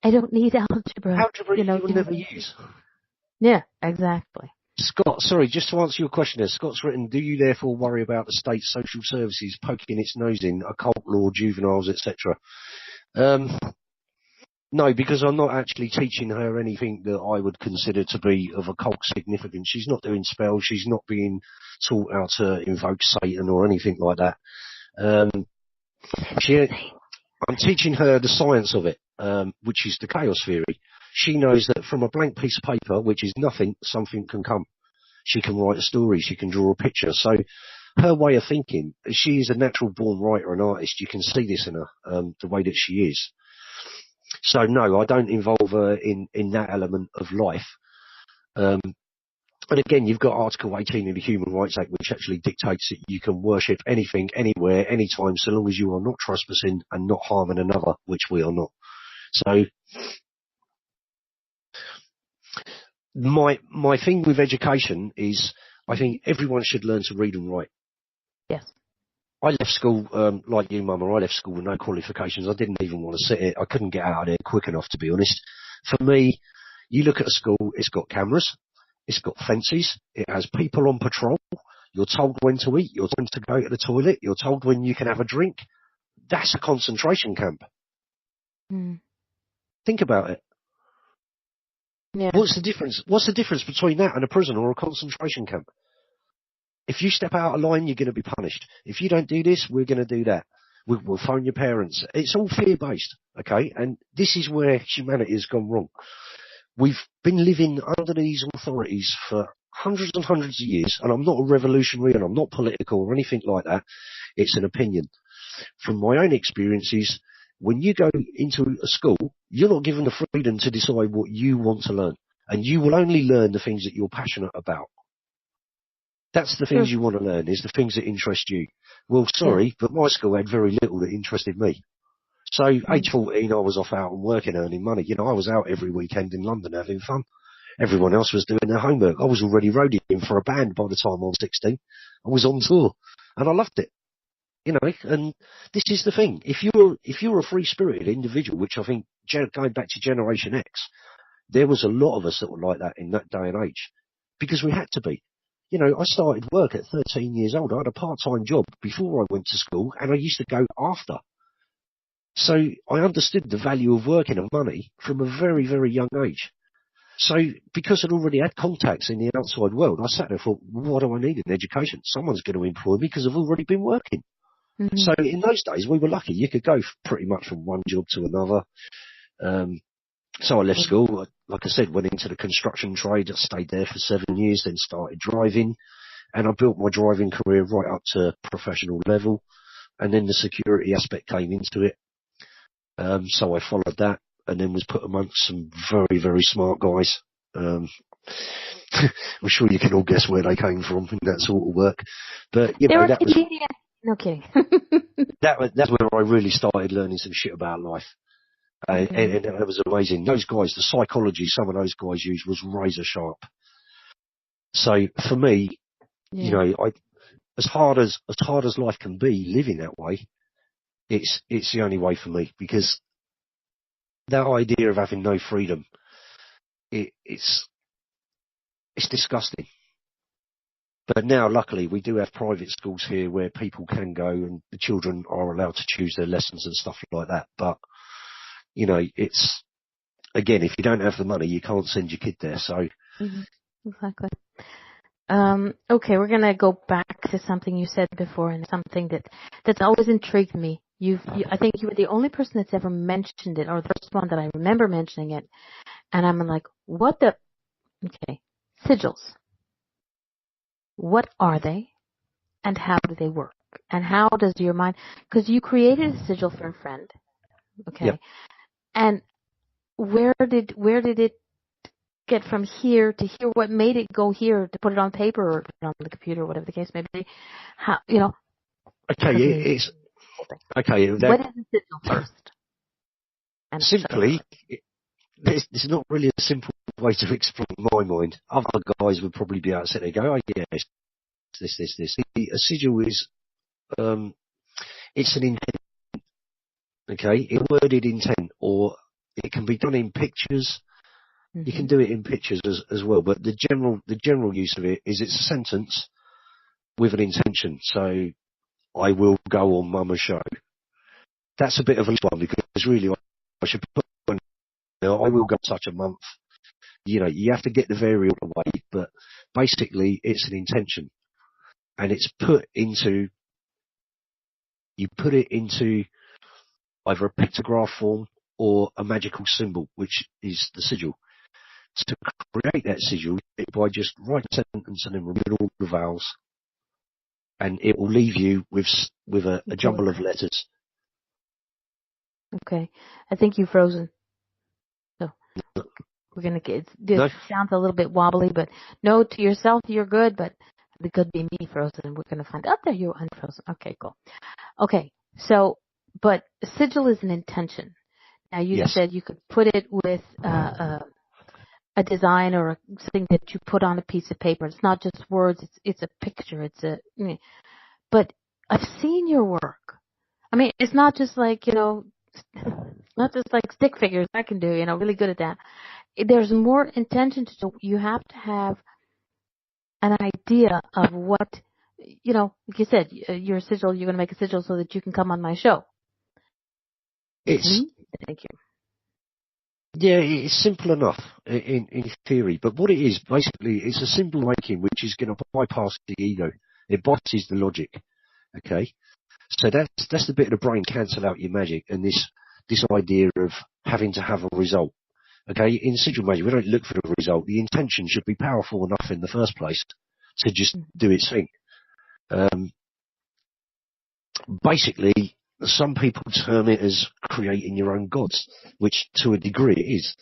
I don't need algebra. Algebra you will never use. Yeah, exactly. Scott, sorry, just to answer your question there, Scott's written, do you therefore worry about the state social services poking its nose in occult law, juveniles, etc.? No, because I'm not actually teaching her anything that I would consider to be of occult significance. She's not doing spells. She's not being taught how to invoke Satan or anything like that. I'm teaching her the science of it, which is the chaos theory. She knows that from a blank piece of paper, which is nothing, something can come. She can write a story. She can draw a picture. So her way of thinking, she is a natural born writer and artist. You can see this in her, the way that she is. So no, I don't involve her in that element of life. And again, you've got Article 18 of the Human Rights Act, which actually dictates that you can worship anything, anywhere, anytime, so long as you are not trespassing and not harming another, which we are not. So my thing with education is I think everyone should learn to read and write. Yes. I left school, like you, Mama, I left school with no qualifications. I didn't even want to sit it. I couldn't get out of there quick enough, to be honest. For me, you look at a school, it's got cameras, it's got fences, it has people on patrol, you're told when to eat, you're told to go to the toilet, you're told when you can have a drink. That's a concentration camp. Think about it. Yeah. What's the difference? What's the difference between that and a prison or a concentration camp? If you step out of line, you're going to be punished. If you don't do this, we're going to do that. We'll phone your parents. It's all fear-based, okay? And this is where humanity has gone wrong. We've been living under these authorities for hundreds and hundreds of years, and I'm not a revolutionary and I'm not political or anything like that. It's an opinion. From my own experiences, when you go into a school, you're not given the freedom to decide what you want to learn. And you will only learn the things that you're passionate about. That's the things you want to learn, is the things that interest you. Well, sorry, but my school had very little that interested me. So, age 14, I was off out and working, earning money. I was out every weekend in London having fun. Everyone else was doing their homework. I was already roadieing for a band by the time I was 16. I was on tour, and I loved it. And this is the thing. If you're a free-spirited individual, which I think, going back to Generation X, there was a lot of us that were like that in that day and age, because we had to be. I started work at 13 years old. I had a part-time job before I went to school, and I used to go after. So I understood the value of working and money from a very, very young age. So because I'd already had contacts in the outside world, I sat there and thought, what do I need in education? Someone's going to employ me because I've already been working. Mm-hmm. So in those days, we were lucky. You could go pretty much from one job to another. So I left school. Like I said, went into the construction trade. I stayed there for 7 years, then started driving. And I built my driving career right up to professional level. And then the security aspect came into it. So I followed that and then was put amongst some very, very smart guys. I'm sure you can all guess where they came from in that sort of work. But, that was... No kidding. that's where I really started learning some shit about life. And it was amazing. Those guys, the psychology some of those guys used was razor sharp. So for me, as hard as life can be, living that way, it's the only way for me, because that idea of having no freedom, it's disgusting. But now, luckily, we do have private schools here where people can go and the children are allowed to choose their lessons and stuff like that. But it's, again, if you don't have the money, you can't send your kid there. So exactly. Okay, we're gonna go back to something you said before, and something that's always intrigued me. I think you were the only person that's ever mentioned it, or the first one that I remember mentioning it. And I'm like, what the? Okay, sigils. What are they, and how do they work? And how does your mind? Because you created a sigil for a friend. Okay. Yep. And where did it get from here to here? What made it go here to put it on paper or put it on the computer, whatever the case may be? How, Okay, it's okay. What is the sigil first? And Simply, there's not really a simple way to explain my mind. Other guys would probably be able to sit there and go, oh yeah, it's this. A sigil is, it's an intent, okay? It's worded intent, or it can be done in pictures. Mm-hmm. You can do it in pictures as well, but the general use of it is it's a sentence with an intention. So, I will go on Mama's show. That's a bit of a one, because really I should put on, I will go such a month. You have to get the variable away, but basically it's an intention, and it's you put it into either a pictograph form or a magical symbol, which is the sigil. To create that sigil, by just write a sentence and then remove all the vowels, and it will leave you with a jumble of letters. Okay. I think you've frozen. So we're going to get, this sounds a little bit wobbly, but no, to yourself, you're good, but it could be me frozen. We're going to find out there you're unfrozen. Okay, cool. Okay. So, but sigil is an intention. Now you said you could put it with, a design or something that you put on a piece of paper. It's not just words. It's a picture. But I've seen your work. I mean, it's not just like, not just like stick figures I can do, really good at that. There's more intention to do. You have to have an idea of what, like you said, your sigil, you're going to make a sigil so that you can come on my show. Thank you. Yeah, it's simple enough in theory, but what it is, basically, it's a symbol making which is going to bypass the ego. It bypasses the logic, okay? So that's the bit of the brain cancel out your magic and this idea of having to have a result, okay? In sigil magic, we don't look for the result. The intention should be powerful enough in the first place to just do its thing. Basically, some people term it as creating your own gods, which to a degree it is.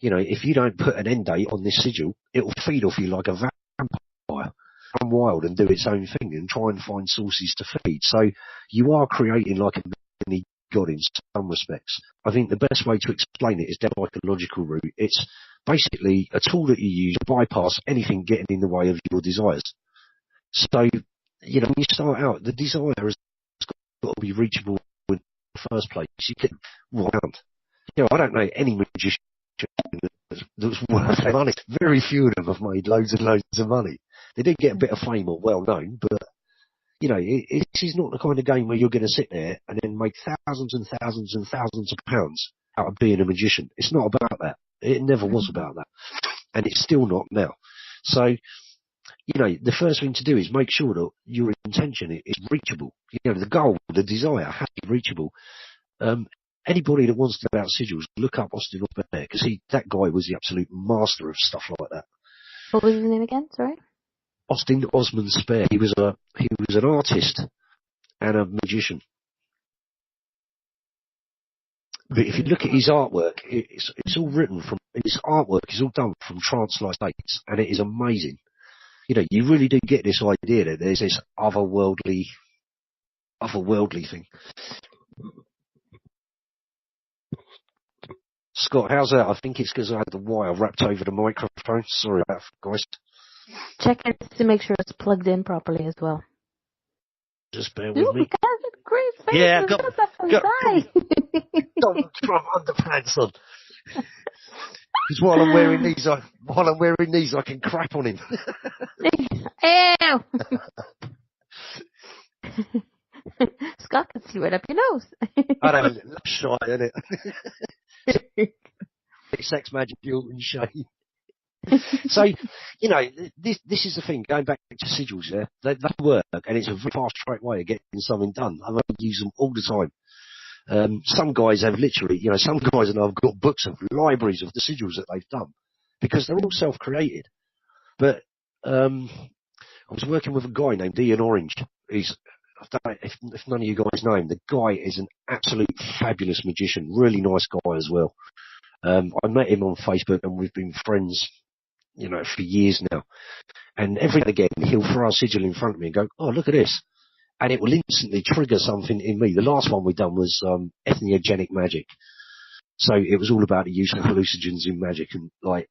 If you don't put an end date on this sigil, it will feed off you like a vampire, run wild and do its own thing and try and find sources to feed. So you are creating like a mini god in some respects. I think the best way to explain it is down like a logical route. It's basically a tool that you use to bypass anything getting in the way of your desires. So, when you start out, the desire has got to be reachable in the first place. You can around. I don't know any magician that's worth their money. Very few of them have made loads and loads of money. They did get a bit of fame or well known, but this is not the kind of game where you're going to sit there and then make thousands and thousands and thousands of pounds out of being a magician. It's not about that. It never was about that, and it's still not now. So, the first thing to do is make sure that your intention is reachable. The goal, the desire has to be reachable. Anybody that wants to know about sigils, look up Austin Osman Spare, because that guy was the absolute master of stuff like that. What was his name again? Sorry? Austin Osman Spare. He was an artist and a magician. But if you look at his artwork, it's all written from, his artwork is all done from trance-like states, and it is amazing. You really do get this idea that there's this otherworldly thing. Scott, how's that? I think it's because I had the wire wrapped over the microphone. Sorry about that, guys. Check it to make sure it's plugged in properly as well. Just bear with me. Look, that's a great face. Yeah, got Donald Trump underpants on. Because while I'm wearing these, I can crap on him. Ew! Scott can see right up your nose. I don't know, that's shy, isn't it? Sex, magic, guilt and shame. So, this is the thing, going back to sigils, yeah, they work, and it's a very fast track way of getting something done. I use them all the time. Some guys have literally, some guys and I've got books of libraries of the sigils that they've done, because they're all self-created. But, I was working with a guy named Ian Orange. I don't know if none of you guys know him. The guy is an absolute fabulous magician, really nice guy as well. I met him on Facebook and we've been friends, for years now. And every now and again, he'll throw a sigil in front of me and go, oh, look at this. And it will instantly trigger something in me. The last one we done was, ethniogenic magic. So it was all about the use of hallucinogens in magic and like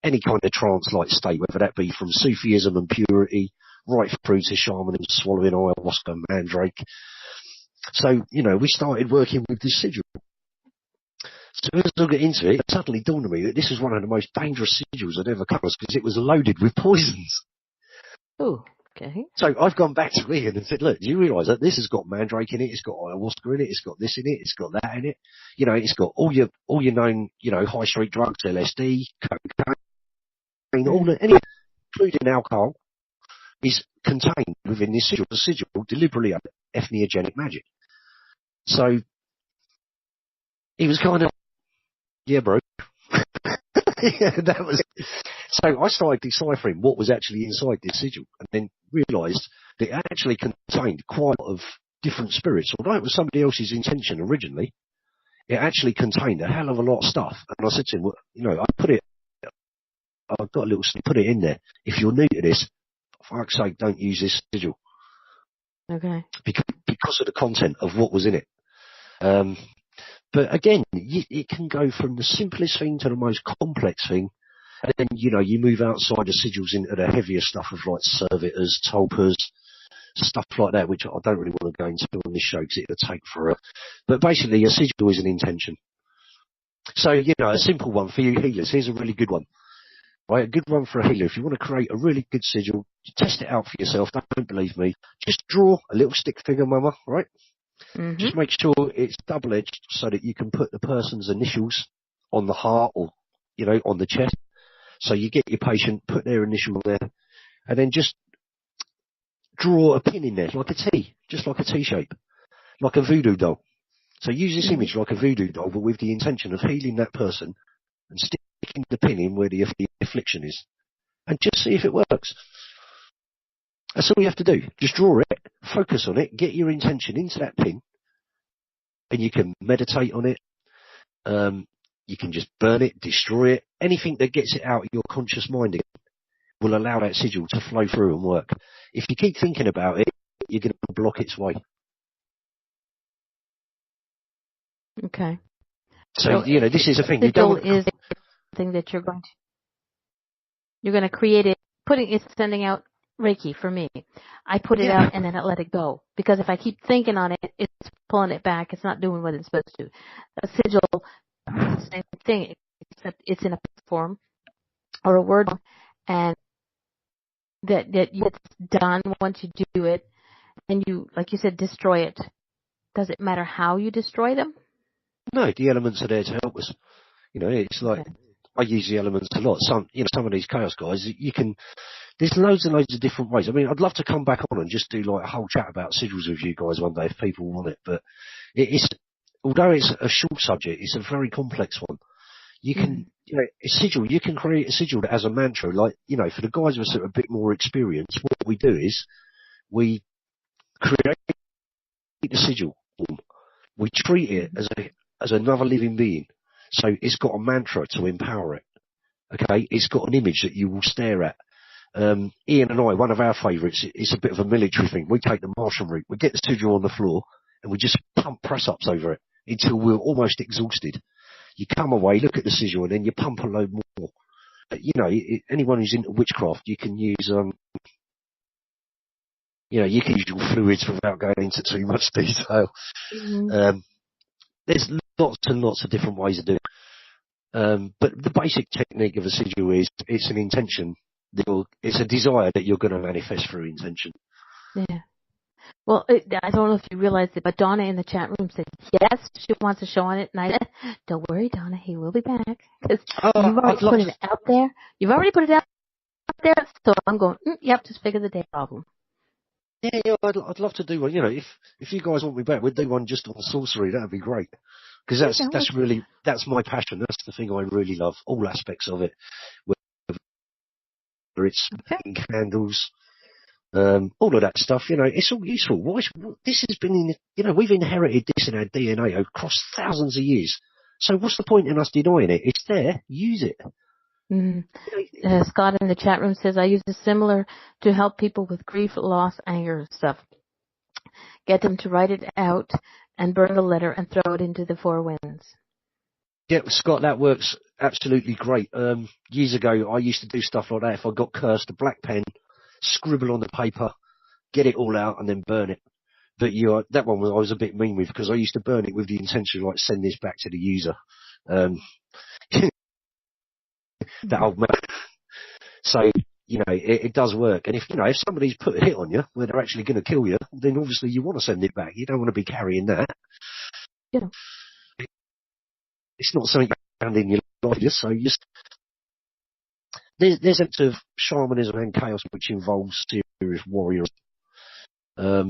any kind of trance-like state, whether that be from Sufism and purity, right through to shamanism, swallowing ayahuasca and mandrake. So, we started working with this sigil. So as I got into it, it suddenly dawned on me that this was one of the most dangerous sigils I'd ever come across because it was loaded with poisons. Oh, okay. So I've gone back to Ian and said, look, do you realise that this has got mandrake in it, it's got ayahuasca in it, it's got this in it, it's got that in it. It's got all your known, high street drugs, LSD, cocaine, including alcohol, is contained within this sigil. The sigil deliberately entheogenic magic. So he was kind of, yeah, bro. Yeah, that was. So I started deciphering what was actually inside this sigil, and then realised that it actually contained quite a lot of different spirits. Although it was somebody else's intention originally, it actually contained a hell of a lot of stuff. And I said to him, well, I've got a little, put it in there. If you're new to this, for fuck's sake, don't use this sigil. Okay. Because of the content of what was in it. But again, it can go from the simplest thing to the most complex thing. And then, you move outside the sigils into the heavier stuff of like servitors, tulpas, stuff like that, which I don't really want to go into on this show because it'll take forever. But basically, a sigil is an intention. So, a simple one for you healers. Here's a really good one. Right, a good one for a healer. If you want to create a really good sigil, test it out for yourself. Don't believe me. Just draw a little stick figure, mama, right? Mm-hmm. Just make sure it's double-edged so that you can put the person's initials on the heart or, on the chest. So you get your patient, put their initial there, and then just draw a pin in there, like a T, just like a T shape, like a voodoo doll. So use this image like a voodoo doll, but with the intention of healing that person and sticking the pin in where the affliction is. And just see if it works. That's all you have to do. Just draw it, focus on it, get your intention into that pin, and you can meditate on it. You can just burn it, destroy it. Anything that gets it out of your conscious mind again will allow that sigil to flow through and work. If you keep thinking about it, you're going to block its way. Okay. So this is a thing. Sigil is something that you're going to create it, it's sending out Reiki for me. I put it out and then I let it go. Because if I keep thinking on it, it's pulling it back. It's not doing what it's supposed to. A sigil, same thing, except it's in a form or a word, and that it's done once you do it, and you, like you said, destroy it. Does it matter how you destroy them? No, the elements are there to help us. It's like, okay. I use the elements a lot. Some of these chaos guys, there's loads and loads of different ways. I mean, I'd love to come back on and just do like a whole chat about sigils with you guys one day if people want it. But although it's a short subject, it's a very complex one. You can, a sigil, you can create a sigil that has a mantra. Like, for the guys of us that are a bit more experienced, what we do is we create the sigil. We treat it as another living being. So it's got a mantra to empower it. Okay? It's got an image that you will stare at. Ian and I, one of our favourites, it's a bit of a military thing. We take the Martian route. We get the sigil on the floor and we just pump press-ups over it until we're almost exhausted. You come away, look at the sigil, and then you pump a load more. Anyone who's into witchcraft, you can use, you can use your fluids without going into too much detail. Mm-hmm. There's lots and lots of different ways of doing it. But the basic technique of a sigil is it's an intention. It's a desire that you're going to manifest through intention. Yeah. Well, I don't know if you realized it, but Donna in the chat room said, yes, she wants a show on it. And I said, don't worry, Donna, he will be back. Because you've already put it out there. You've already put it out there. So I'm going, yep, just figure the day problem. Yeah, I'd love to do one. If you guys want me back, we'd do one just on sorcery. That'd be great. Because that's my passion. That's the thing I really love. All aspects of it. Whether it's candles, all of that stuff, it's all useful. This has been we've inherited this in our DNA across thousands of years. So what's the point in us denying it? It's there. Use it. Scott in the chat room says, I use it similar to help people with grief, loss, anger, stuff. Get them to write it out and burn the letter and throw it into the four winds. Yeah, Scott, that works absolutely great. Years ago, I used to do stuff like that. If I got cursed, a black pen, scribble on the paper, get it all out, and then burn it. But that one I was a bit mean with because I used to burn it with the intention of like send this back to the user. Um, that old man. So, it does work. And if somebody's put a hit on you where they're actually going to kill you, then obviously you want to send it back. You don't want to be carrying that. Yeah. It's not something you found in your life. So there's a sort of shamanism and chaos which involves serious warriors. I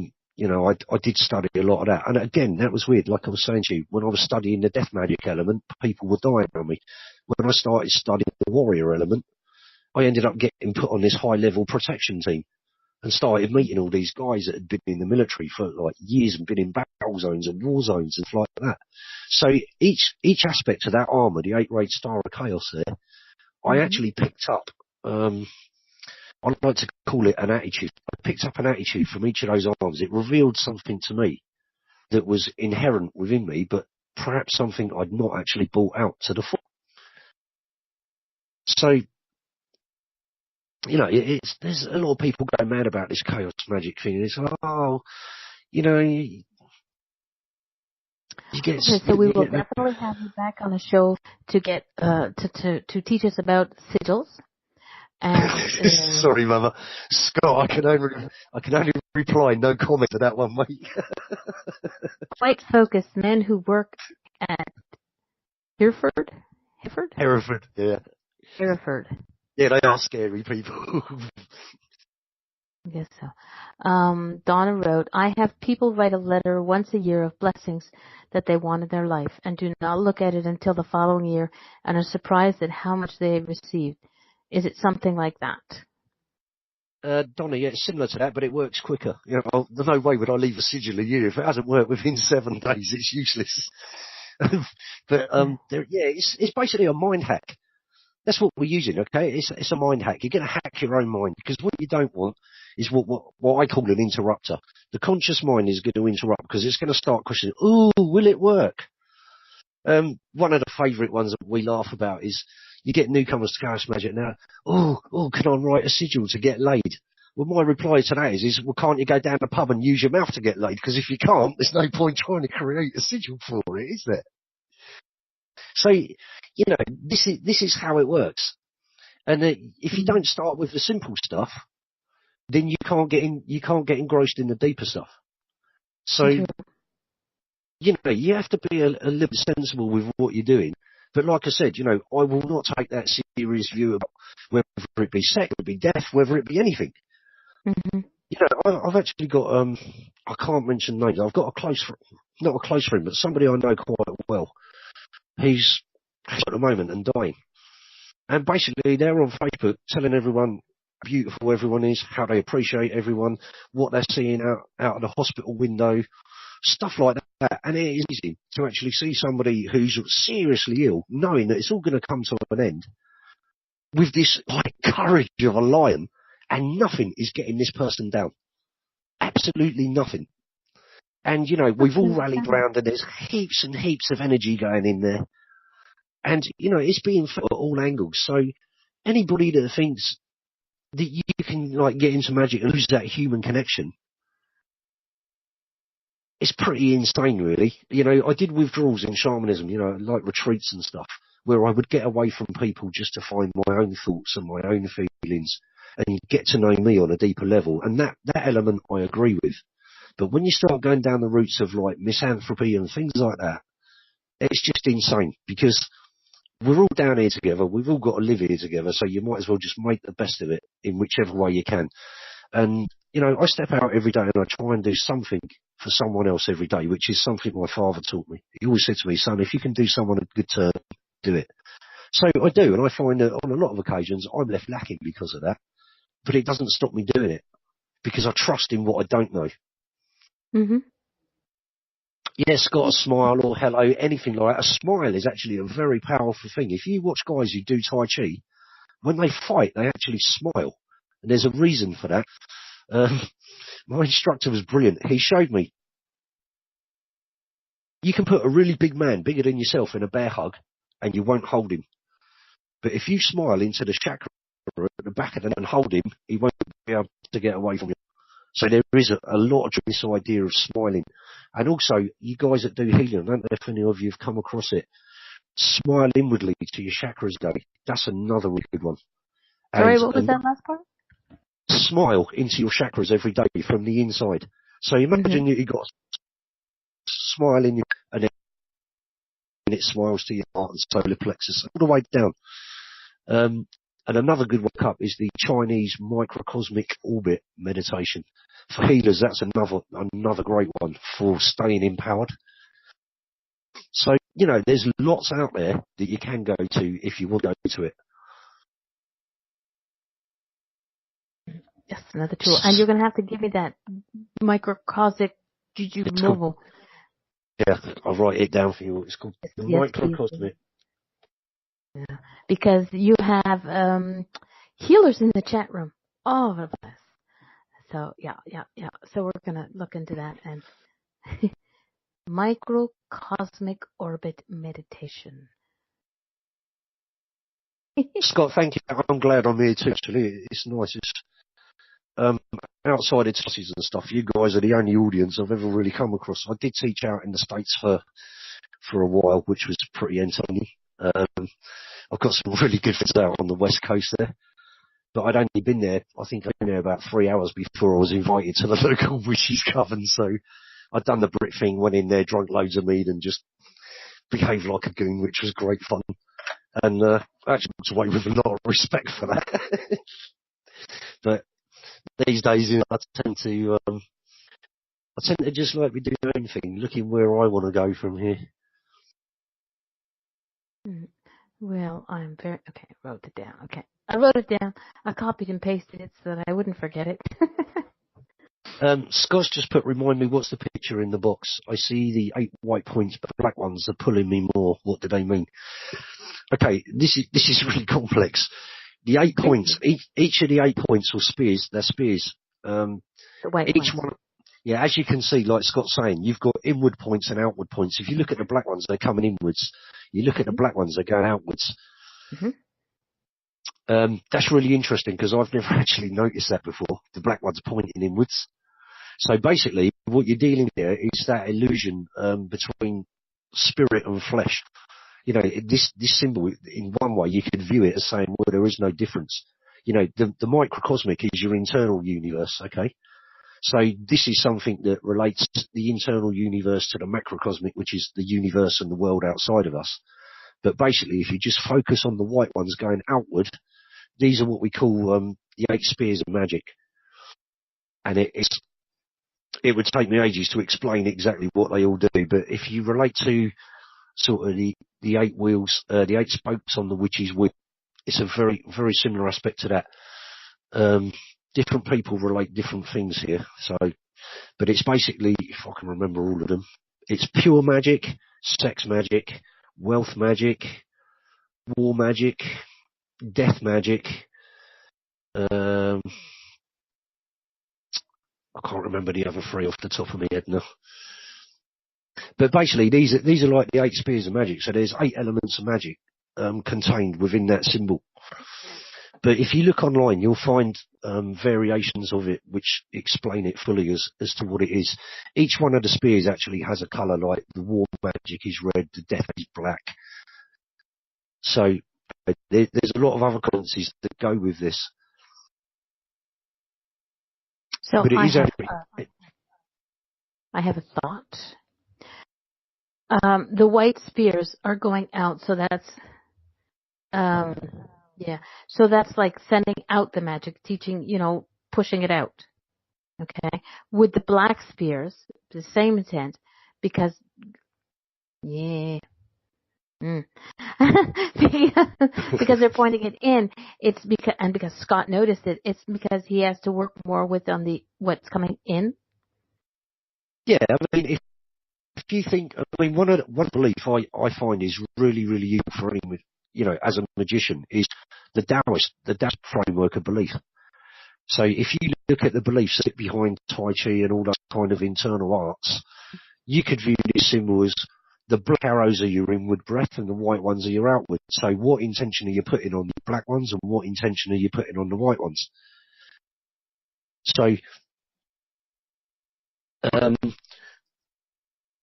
did study a lot of that. And again, that was weird. Like I was saying to you, when I was studying the death magic element, people were dying on me. When I started studying the warrior element, I ended up getting put on this high level protection team and started meeting all these guys that had been in the military for like years and been in battle zones and war zones and stuff like that. So each aspect of that armour, the 8-rate star of chaos there, I actually picked up, I'd like to call it an attitude. I picked up an attitude from each of those arms. It revealed something to me that was inherent within me, but perhaps something I'd not actually brought out to the fore. So, there's a lot of people going mad about this chaos magic thing, and it's like, you get. Okay, so we will definitely have you back on the show to get to teach us about sigils. And, Sorry, Mama. Scott, I can only reply no comment to that one, mate. Quite focused men who work at Hereford? Yeah. Hereford. Yeah, they are scary people. I guess so. Donna wrote, I have people write a letter once a year of blessings that they want in their life and do not look at it until the following year and are surprised at how much they have received. Is it something like that? Donna, yeah, it's similar to that, but it works quicker. There's no way would I leave a sigil a year. If it hasn't worked within 7 days, it's useless. But, it's basically a mind hack. That's what we're using, okay? It's a mind hack. You're going to hack your own mind because what you don't want is what I call an interrupter. The conscious mind is going to interrupt because it's going to start questioning, ooh, will it work? One of the favourite ones that we laugh about is you get newcomers to Chaos Magic now, oh, can I write a sigil to get laid? Well, my reply to that is, well, can't you go down the pub and use your mouth to get laid? Because if you can't, there's no point trying to create a sigil for it, is there? So, this is how it works. And if you don't start with the simple stuff, then you can't get engrossed in the deeper stuff. So, you have to be a little sensible with what you're doing. But like I said, I will not take that serious view about whether it be sex, whether it be death, whether it be anything. Mm-hmm. I've actually got, I can't mention names. I've got not a close friend, but somebody I know quite well. He's at the moment and dying. And basically they're on Facebook telling everyone how beautiful everyone is, how they appreciate everyone, what they're seeing out of the hospital window, stuff like that. And it is easy to actually see somebody who's seriously ill, knowing that it's all going to come to an end, with this like courage of a lion, and nothing is getting this person down. Absolutely nothing. And, we've all rallied round and there's heaps and heaps of energy going in there. And, it's being felt at all angles. So anybody that thinks that you can like get into magic and lose that human connection, it's pretty insane, really. I did withdrawals in shamanism, like retreats and stuff, where I would get away from people just to find my own thoughts and my own feelings and get to know me on a deeper level. And that element I agree with. But when you start going down the routes of like misanthropy and things like that, it's just insane because we're all down here together. We've all got to live here together. So you might as well just make the best of it in whichever way you can. And, I step out every day and I try and do something for someone else every day, which is something my father taught me. He always said to me, son, if you can do someone a good turn, do it. So I do. And I find that on a lot of occasions I'm left lacking because of that. But it doesn't stop me doing it because I trust in what I don't know. Mm-hmm. Yes, got a smile or hello, anything like that. A smile is actually a very powerful thing. If you watch guys who do Tai Chi, when they fight, they actually smile. And there's a reason for that. My instructor was brilliant. He showed me you can put a really big man, bigger than yourself, in a bear hug and you won't hold him. But if you smile into the chakra at the back of the neck and hold him, he won't be able to get away from you. So there is a lot of this idea of smiling. And also, you guys that do healing, I don't know if any of you have come across it, smile inwardly to your chakras day. That's another really good one. Sorry, what was that last part? Smile into your chakras every day from the inside. So imagine that you've got a smile in you, and then it smiles to your heart and solar plexus, all the way down. And another good one up is the Chinese microcosmic orbit meditation. For healers, that's another great one for staying empowered. So, you know, there's lots out there that you can go to if you want to go to it. Yes, another tool. And you're going to have to give me that microcosmic juju mobile. Yeah, I'll write it down for you. It's called the microcosmic. Yeah, because you have healers in the chat room all over the place. So, yeah. So we're going to look into that. And microcosmic orbit meditation. Scott, thank you. I'm glad I'm here too, actually. It's nice. It's, outside of classes and stuff, you guys are the only audience I've ever really come across. I did teach out in the States for a while, which was pretty entertaining. I've got some really good friends out on the West Coast there, but I'd only been there, I think I'd been there about 3 hours before I was invited to the local witches coven, so I'd done the Brit thing, went in there, drank loads of mead and just behaved like a goon, which was great fun. And actually walked away with a lot of respect for that. But these days, you know, I tend to just like be doing my own thing, looking where I want to go from here. Well, I'm very okay. I wrote it down. Okay, I wrote it down. I copied and pasted it so that I wouldn't forget it. Scott's just put, remind me, what's the picture in the box? I see the 8 white points, but the black ones are pulling me more. What do they mean? Okay, this is really complex. The 8 points, each of the 8 points or spears, they're spears. The white each ones. one, yeah, as you can see, like Scott's saying, you've got inward points and outward points. If you look at the black ones, they're coming inwards. You look at the black ones, they're going outwards. That's really interesting because I've never actually noticed that before. The black one's pointing inwards. So basically, what you're dealing with here is that illusion between spirit and flesh. You know, this symbol, in one way, you could view it as saying, well, there is no difference. You know, the microcosmic is your internal universe, okay? So this is something that relates the internal universe to the macrocosmic, which is the universe and the world outside of us. But basically, if you just focus on the white ones going outward, these are what we call the 8 spears of magic. And it would take me ages to explain exactly what they all do, but if you relate to sort of the 8 wheels, the 8 spokes on the witch's wheel, it's a very, very similar aspect to that. Different people relate different things here, so, but it's basically, if I can remember all of them, it's pure magic, sex magic, wealth magic, war magic, death magic, I can't remember the other 3 off the top of my head now. But basically, these are like the 8 spears of magic. So there's 8 elements of magic contained within that symbol. But if you look online, you'll find variations of it which explain it fully as to what it is. Each one of the spears actually has a colour, like the war magic is red, the death is black. So there's a lot of other currencies that go with this. So but I have a thought. The white spears are going out, so that's so that's like sending out the magic, teaching, you know, pushing it out. Okay, with the black spears, the same intent, because because they're pointing it in. It's because Scott noticed it. It's because he has to work more with on the what's coming in. Yeah, I mean, if you think, I mean, one belief I find is really, really useful for anyone, you know, as a magician, is the Taoist framework of belief. So if you look at the beliefs that sit behind Tai Chi and all those kind of internal arts, you could view this symbol as the black arrows are your inward breath and the white ones are your outward. So what intention are you putting on the black ones and what intention are you putting on the white ones? So,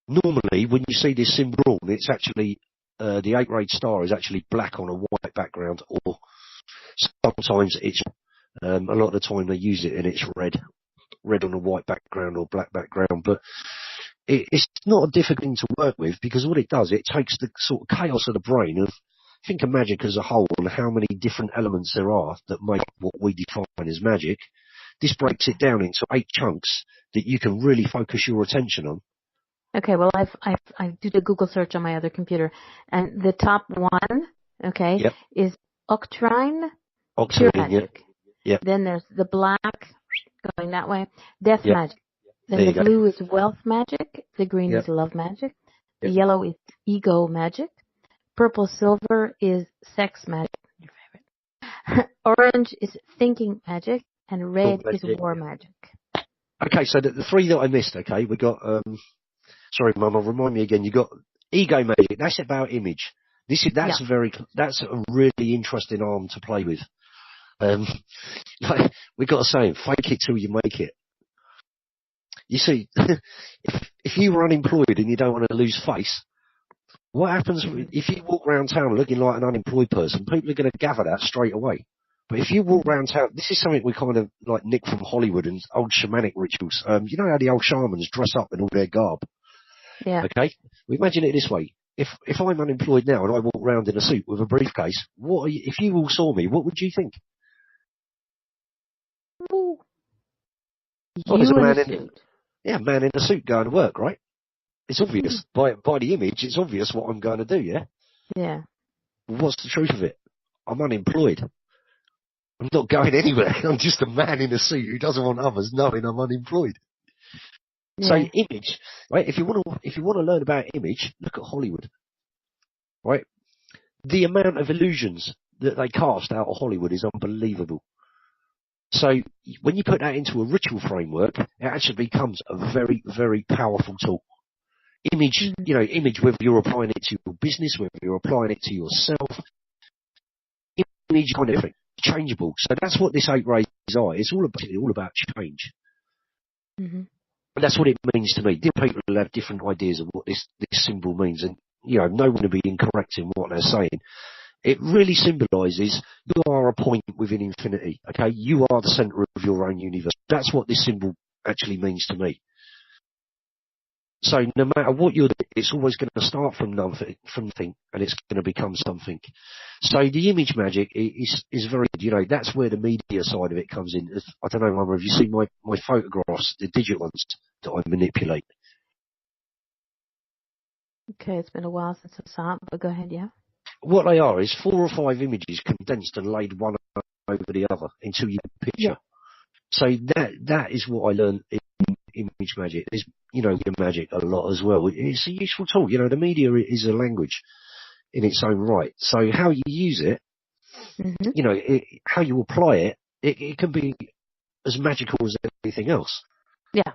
normally when you see this symbol, it's actually, the 8-rayed star is actually black on a white background, or sometimes it's, a lot of the time they use it and it's red on a white background or black background, but it's not a difficult thing to work with, because what it does, it takes the sort of chaos of the brain of, think of magic as a whole and how many different elements there are that make what we define as magic. This breaks it down into 8 chunks that you can really focus your attention on. Okay, well, I did a Google search on my other computer, and the top one, okay, Yep. is Octrine, pure magic. Yep. Then there's the black, going that way, death Yep. magic. Then the blue is wealth magic. The green is love magic. The yellow is ego magic. Purple silver is sex magic. Your favorite. Orange is thinking magic, and red is war magic. Okay, so the 3 that I missed. Okay, we got. Sorry, Mum. Remind me again. You got ego magic. That's about image. That's a really interesting arm to play with. We got a saying: fake it till you make it. You see, if you were unemployed and you don't want to lose face, what happens if you walk around town looking like an unemployed person? People are going to gather that straight away. But if you walk around town, this is something we kind of like nick from Hollywood and old shamanic rituals. You know how the old shamans dress up in all their garb? Yeah. Okay? We imagine it this way. If I'm unemployed now and I walk around in a suit with a briefcase, if you all saw me, what would you think? Ooh. You in a suit. Yeah, man in a suit going to work, right? It's obvious. By the image, it's obvious what I'm going to do, yeah? Yeah. What's the truth of it? I'm unemployed. I'm not going anywhere. I'm just a man in a suit who doesn't want others knowing I'm unemployed. Yeah. So image, right? If you want to learn about image, look at Hollywood, right? The amount of illusions that they cast out of Hollywood is unbelievable. So when you put that into a ritual framework, it actually becomes a very, very powerful tool. Image, image, whether you're applying it to your business, whether you're applying it to yourself, image kind of everything, changeable. So that's what this 8 rays are. It's all about change. Mm-hmm. And that's what it means to me. Different people will have different ideas of what this symbol means, and no one will be incorrect in what they're saying. It really symbolises you are a point within infinity, okay? You are the centre of your own universe. That's what this symbol actually means to me. So no matter what you're doing, it's always going to start from nothing, and it's going to become something. So the image magic is very good. That's where the media side of it comes in. I don't know, Mama, have you seen my photographs, the digital ones that I manipulate? Okay, it's been a while since I saw it, but go ahead, yeah. What they are is 4 or 5 images condensed and laid one over the other into your picture. Yeah. So that is what I learned in image magic. There's, your magic a lot as well. It's a useful tool. The media is a language in its own right. So how you use it, how you apply it can be as magical as anything else. Yeah.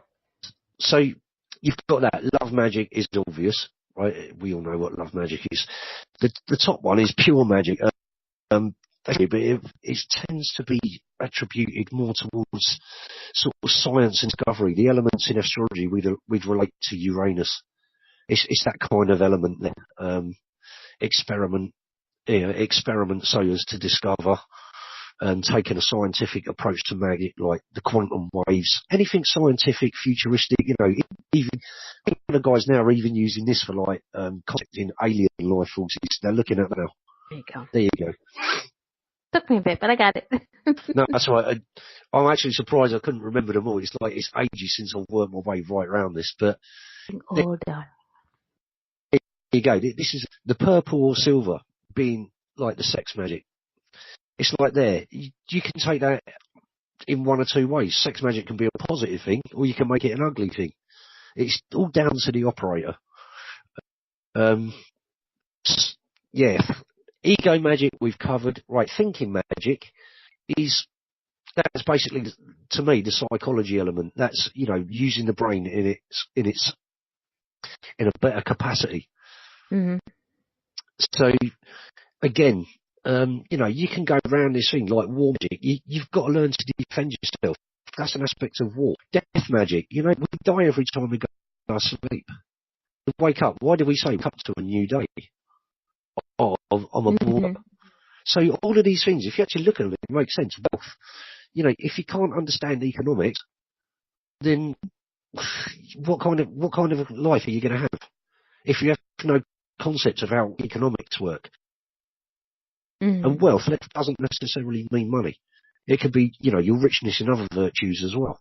So you've got that. Love magic is obvious. Right, we all know what love magic is. The top one is pure magic, but it tends to be attributed more towards sort of science and discovery. The elements in astrology we'd relate to Uranus. It's that kind of element there. Experiment so as to discover. Taking a scientific approach to magic, like the quantum waves, anything scientific, futuristic, even the guys now are even using this for like contacting alien life forces. They're looking at that now. There you go. There you go. Took me a bit, but I got it. No, that's right. I'm actually surprised I couldn't remember them all. It's ages since I've worked my way right around this, but there you go. This is the purple or silver being like the sex magic. It's like there. You can take that in one or two ways. Sex magic can be a positive thing, or you can make it an ugly thing. It's all down to the operator. Yeah. Ego magic we've covered. Right. Thinking magic that's basically, to me, the psychology element. That's, using the brain in a better capacity. Mhm. So again, you can go around this thing like war magic. You've got to learn to defend yourself. That's an aspect of war. Death magic. We die every time we go to sleep. We wake up. Why do we say wake up to a new day? I'm a border. Mhm. So all of these things, if you actually look at them, it makes sense. Wealth. If you can't understand economics, then what kind of life are you going to have if you have no concept of how economics work? And Mhm. wealth doesn't necessarily mean money. It could be, your richness in other virtues as well.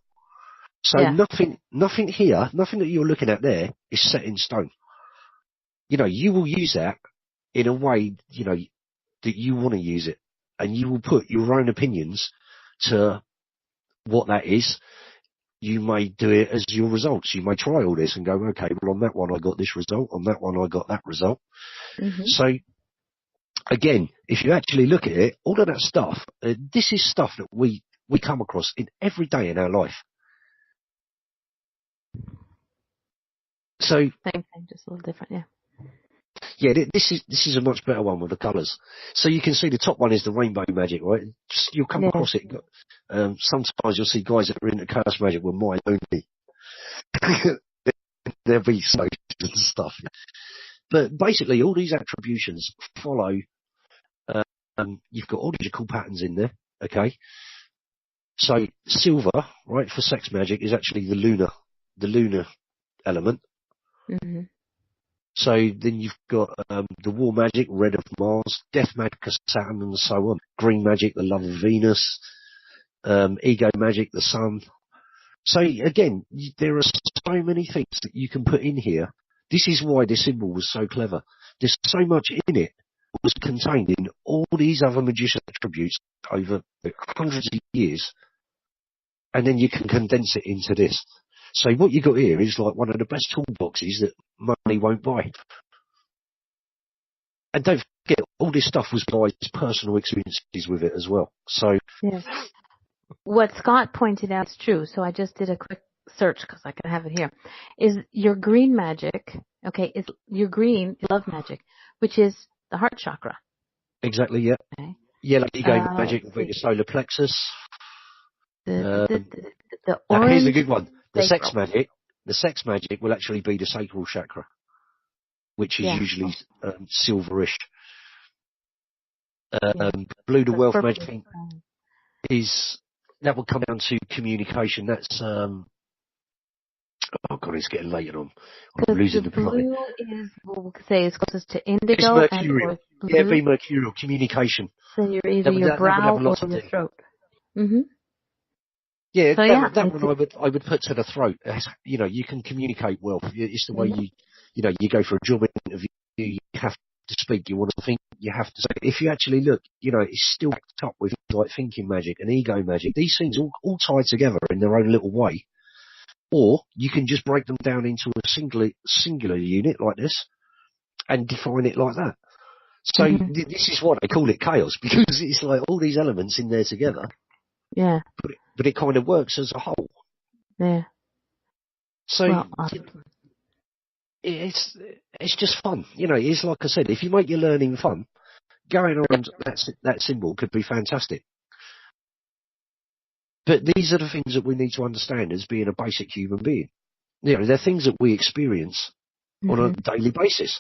So Yeah. nothing here, nothing that you're looking at there is set in stone. You will use that in a way, that you want to use it. And you will put your own opinions to what that is. You may do it as your results. You may try all this and go, okay, well on that one I got this result, on that one I got that result. Mhm. So again, if you actually look at it, all of that stuff, this is stuff that we come across in every day in our life. So Same thing, just a little different. Yeah. yeah, this is a much better one with the colours. So you can see the top one is the rainbow magic, right? You'll come Yeah. across it. Sometimes you'll see guys that are into curse magic with mine only. There'll be slaves and stuff. But basically, all these attributions follow. You've got all magical patterns in there. Okay. So silver, right, for sex magic is actually the lunar element. Mhm. So then you've got the war magic, red of Mars, death magic of Saturn, and so on. Green magic, the love of Venus. Ego magic, the sun. So again, there are so many things that you can put in here. This is why this symbol was so clever. There's so much in it that was contained in all these other magician attributes over hundreds of years, and then you can condense it into this. So what you got here is like one of the best toolboxes that money won't buy. And don't forget, all this stuff was by his personal experiences with it as well. So Yeah. What Scott pointed out is true. So I just did a quick search because I can have it here. Is your green magic? Okay, is your green love magic, which is the heart chakra. exactly, yeah. Okay. Yellow ego magic Let's will be see. the solar plexus. The Now here's the orange good one. The sex sacral. magic. The sex magic will actually be the sacral chakra, which is Yeah. usually silverish. Yeah. Blue the The wealth purple. magic is that will come down to communication. That's oh god, it's getting late and I'm Because the losing the plot. blue is what we could say is closest to It's indigo and mercurial. or Yeah, be blue. mercurial communication. So you're either your That would have brow a or lot to your do. throat. Mhm. Yeah, So yeah, that one I would put to the throat. You can communicate well. It's the way mhm. you go for a job interview. You have to speak. You want to think. You have to say. If you actually look, it's still backed up with like thinking magic and ego magic. These things all tied together in their own little way. Or you can just break them down into a singular unit like this and define it like that. So Mhm. this is why they call it chaos, because it's like all these elements in there together, Yeah. but it kind of works as a whole. Yeah. So Well, awesome. it's just fun. It's like I said, if you make your learning fun, going around that symbol could be fantastic. But these are the things that we need to understand as being a basic human being. They're things that we experience on a Mhm. daily basis.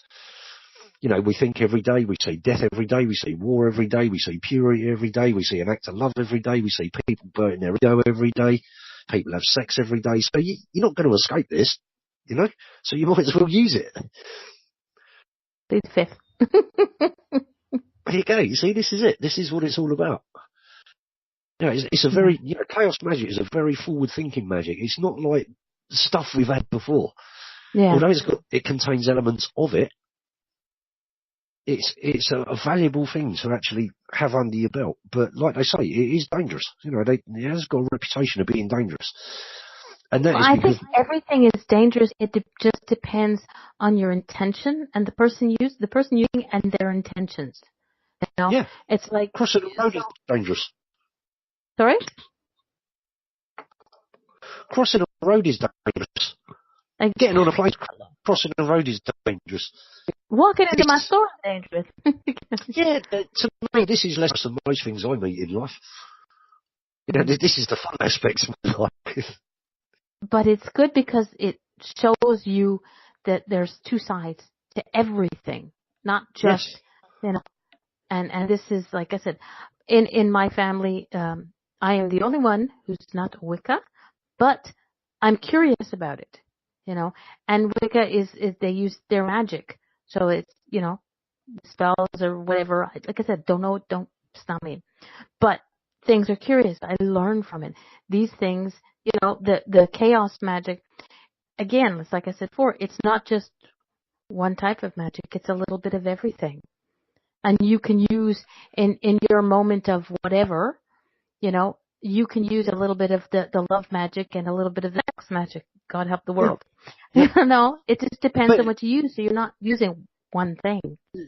We think every day, we see death every day, we see war every day, we see purity every day, we see an act of love every day, we see people burning their ego every day, people have sex every day. So you're not going to escape this, so you might as well use it. Plead fifth. There you go. You see, this is it. This is what it's all about. It's a Yeah. very, chaos magic is a very forward-thinking magic. It's not like stuff we've had before. Yeah. Although it contains elements of it, it's a valuable thing to actually have under your belt. But like they say, it is dangerous. It has got a reputation of being dangerous. And that Well, is I think because, everything is dangerous. It just depends on your intention and the person using and their intentions. yeah, It's like crossing the road is dangerous. sorry. Crossing the road is dangerous. Like Getting on a plane, crossing the road is dangerous. walking into my store is dangerous. Yeah, to me, this is less than most things I meet in life. You know, this is the fun aspects of life. But it's good because it shows you that there's two sides to everything, not just, Yes. you know, and this is, like I said, in my family, I am the only one who's not Wicca, but I'm curious about it, you know, and Wicca is they use their magic. So it's, you know, spells or whatever. Like I said, don't know, don't stop me. But things are curious. I learn from it. These things, you know, the chaos magic, again, it's like I said before, it's not just one type of magic. It's a little bit of everything. And you can use in your moment of whatever, you know, you can use a little bit of the love magic and a little bit of the sex magic. God help the world. Yeah. You know, it just depends But on what you use. So you're not using one thing.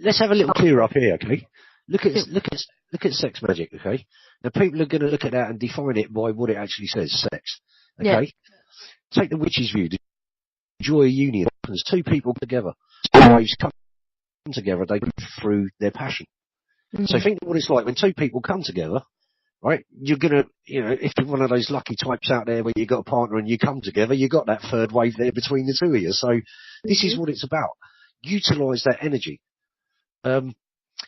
let's have a little clear up here, okay? Look at sex magic, okay? Now people are going to look at that and define it by what it actually says, sex, okay? Yeah. Take the witch's view. The joy of union happens. Two people together. Two waves come together. They go through their passion. Mm-hmm. So think of what it's like when two people come together, right? You're going to, you know, if you're one of those lucky types out there where you've got a partner and you come together, you've got that third wave there between the two of you. So this is what it's about. Utilise that energy.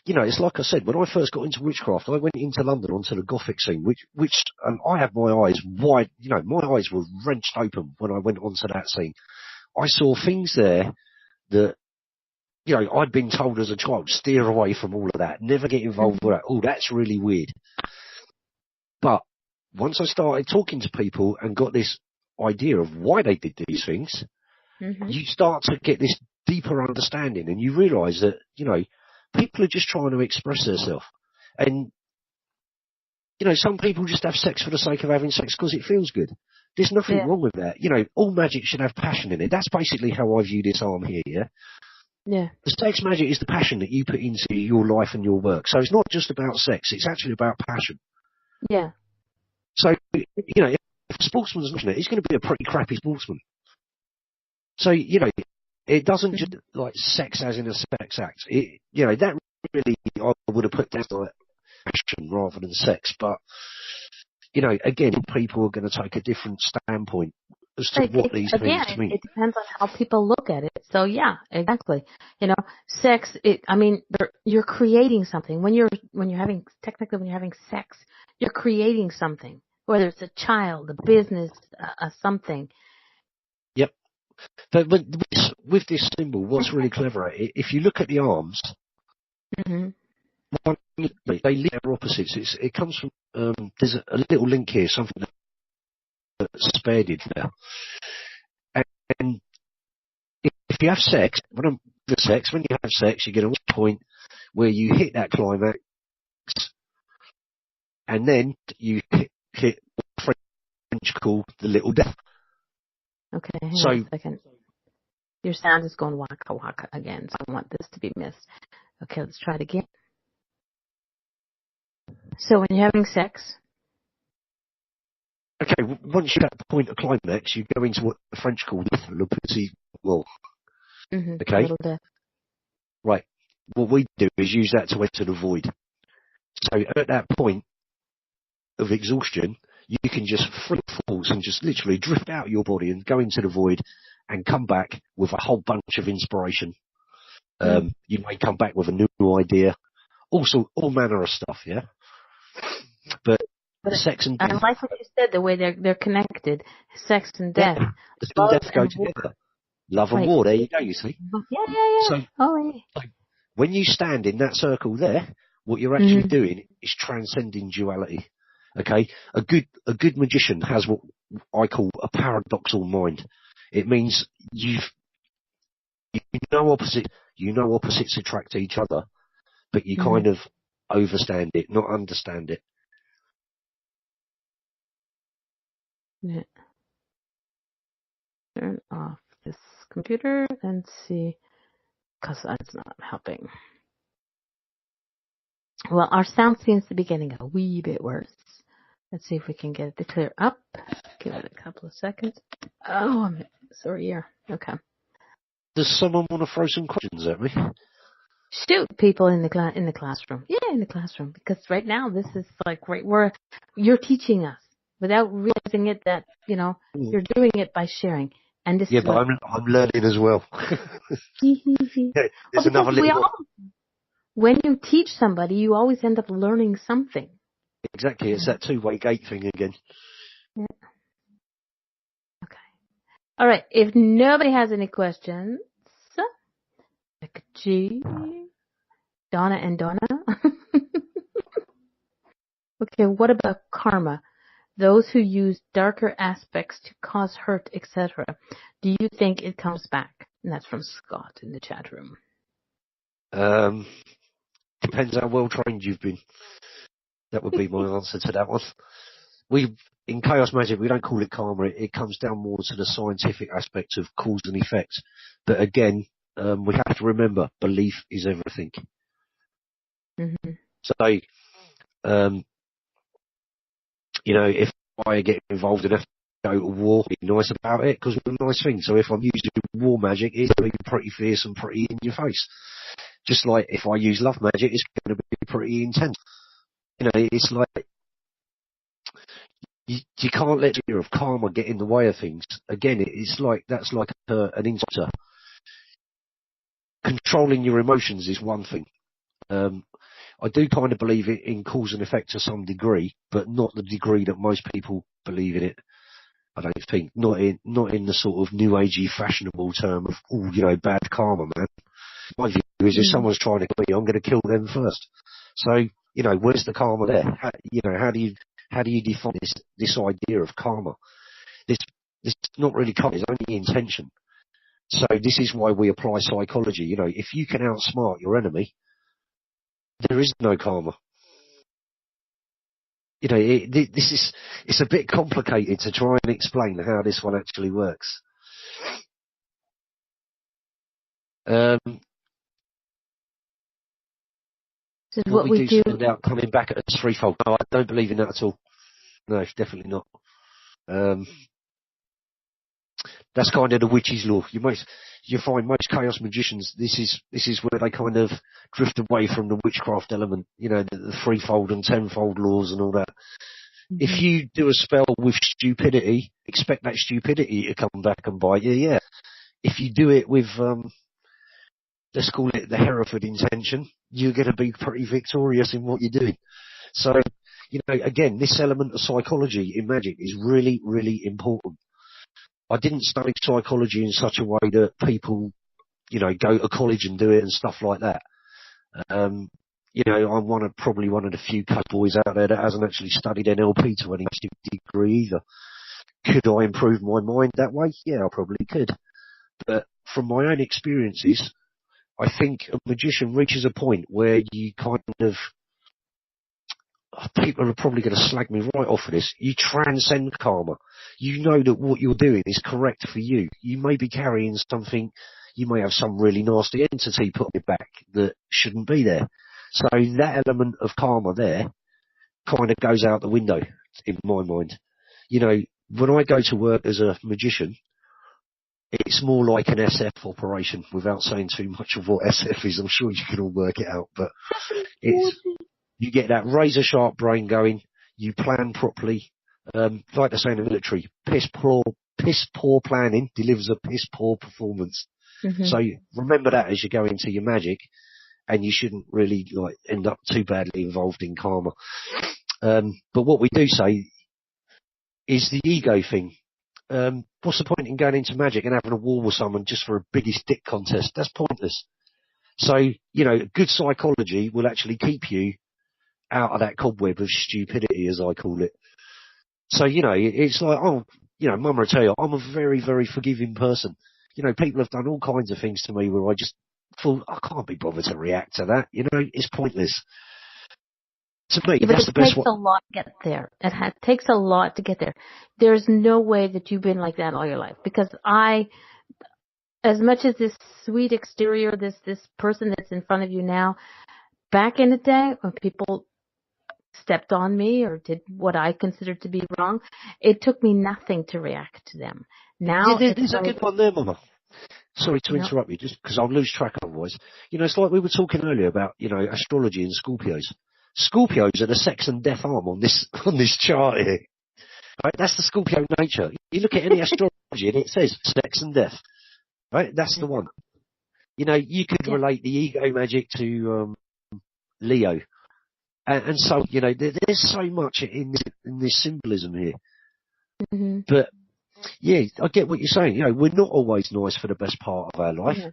You know, it's like I said, when I first got into witchcraft, I went into London onto the Gothic scene, which I had my eyes wide, you know, my eyes were wrenched open when I went onto that scene. I saw things there that, you know, I'd been told as a child, steer away from all of that, never get involved with that. Oh, that's really weird. But once I started talking to people and got this idea of why they did these things, you start to get this deeper understanding and you realise that, you know, people are just trying to express themselves. And, you know, some people just have sex for the sake of having sex because it feels good. There's nothing wrong with that. You know, all magic should have passion in it. That's basically how I view this arm here, yeah? Yeah. The sex magic is the passion that you put into your life and your work. So it's not just about sex, it's actually about passion. Yeah. So, you know, if a sportsman's watching it, he's going to be a pretty crappy sportsman. So, you know, it doesn't just like sex as in a sex act. It, you know, that really I would have put down like passion rather than sex. But, you know, again, people are going to take a different standpoint as to what these things mean. It depends on how people look at it. So yeah, exactly. You know, sex. I mean, you're creating something when you're having sex. You're creating something, whether it's a child, a business, something. Yep. But with this symbol, what's really clever, if you look at the arms, they link their opposites. It comes from, there's a little link here, something that Spare did there. And if you have sex, when you have sex, you get a point where you hit that climax, and then you hit what French call the little death. Okay, hang on a second. Your sound is going waka waka again, so I want this to be missed. Okay, let's try it again. So when you're having sex. Okay, once you're at the point of climax, you go into what the French call le petit wall. Okay? Little death. Right. What we do is use that to enter the void. So at that point of exhaustion, you can just free falls and just literally drift out of your body and go into the void and come back with a whole bunch of inspiration. You may come back with a new idea. Also, all manner of stuff, yeah? But sex and death. I like what you said, the way they're connected. Sex and death. Yeah, love and death go together. Love and war, there you go, you see. Yeah. So when you stand in that circle there, what you're actually doing is transcending duality. Okay? A good magician has what I call a paradoxal mind. It means you know opposites attract each other, but you kind of overstand it, not understand it. Yeah. Turn off this computer and see, because that's not helping. Well, our sound seems to be getting a wee bit worse. Let's see if we can get it to clear up. Give it a couple of seconds. Oh, Sore ear. Okay. Does someone want to throw some questions at me? Shoot people in the classroom. Yeah, in the classroom. Because right now this is like right where you're teaching us without realizing it that, you're doing it by sharing. And this Yeah, is but what I'm learning as well. Yeah, well, there's because another little one. when you teach somebody, you always end up learning something. Exactly, it's that two-way gate thing again. Yeah. Okay. All right. If nobody has any questions, G, Donna and Donna. Okay, what about karma? Those who use darker aspects to cause hurt, etc. Do you think it comes back? And that's from Scott in the chat room. Depends how well trained you've been. That would be my answer to that one. In chaos magic, we don't call it karma. It comes down more to the scientific aspect of cause and effect. But again, we have to remember, belief is everything. Mm-hmm. So, if I get involved in go to war, be nice about it, because it's a nice thing. So if I'm using war magic, it's going to be pretty fierce and pretty in your face. Just like if I use love magic, it's going to be pretty intense. It's like, you can't let the fear of karma get in the way of things. Again, that's like an instructor. Controlling your emotions is one thing. I do kind of believe in cause and effect to some degree, but not the degree that most people believe in it. I don't think. Not in the sort of new agey fashionable term of, bad karma, man. My view is if someone's trying to kill me, I'm going to kill them first. So, where's the karma there? How do you define this idea of karma? This is not really karma, it's only intention. So this is why we apply psychology. If you can outsmart your enemy, there is no karma. It's a bit complicated to try and explain how this one actually works. This is what we do. Send out coming back at us threefold. No, I don't believe in that at all. No, definitely not. That's kind of the witch's law. You find most chaos magicians, this is where they kind of drift away from the witchcraft element, the threefold and tenfold laws and all that. Mm-hmm. If you do a spell with stupidity, expect that stupidity to come back and bite you, yeah. If you do it with, let's call it the Hereford intention, you're going to be pretty victorious in what you're doing. So, again, this element of psychology in magic is really, really important. I didn't study psychology in such a way that people, go to college and do it and stuff like that. I'm probably one of the few boys out there that hasn't actually studied NLP to any degree either. Could I improve my mind that way? Yeah, I probably could. But from my own experiences, I think a magician reaches a point where you kind of, people are probably going to slag me right off for this. You transcend karma. You know that what you're doing is correct for you. You may be carrying something, you may have some really nasty entity put on your back that shouldn't be there. So that element of karma there kind of goes out the window in my mind. When I go to work as a magician, it's more like an SF operation, without saying too much of what SF is. I'm sure you can all work it out, but you get that razor sharp brain going, you plan properly, like they say in the military, piss poor planning delivers a piss poor performance. Mm-hmm. So remember that as you go into your magic, and you shouldn't really end up too badly involved in karma. But what we do say is the ego thing. What's the point in going into magic and having a war with someone just for a biggest dick contest? That's pointless. So, good psychology will actually keep you out of that cobweb of stupidity, as I call it. So, it's like, Mum will tell you, I'm a very, very forgiving person. People have done all kinds of things to me where I just thought, I can't be bothered to react to that. It's pointless. To me, that's the best one. It takes a lot to get there. It takes a lot to get there. There's no way that you've been like that all your life. Because as much as this sweet exterior, this person that's in front of you now, back in the day when people stepped on me or did what I considered to be wrong, it took me nothing to react to them. Yeah, Now it's there's a like, good one there, Mama. Sorry to you know, interrupt you, just because I'll lose track otherwise. It's like we were talking earlier about, astrology and Scorpios. Scorpios are the sex and death arm on this on this chart here. Right? That's the Scorpio nature. You look at any astrology and it says sex and death. Right? That's the one. You could yeah. relate the ego magic to Leo. And so, there's so much in this symbolism here. Mm-hmm. But, yeah, I get what you're saying. We're not always nice for the best part of our life. Yeah.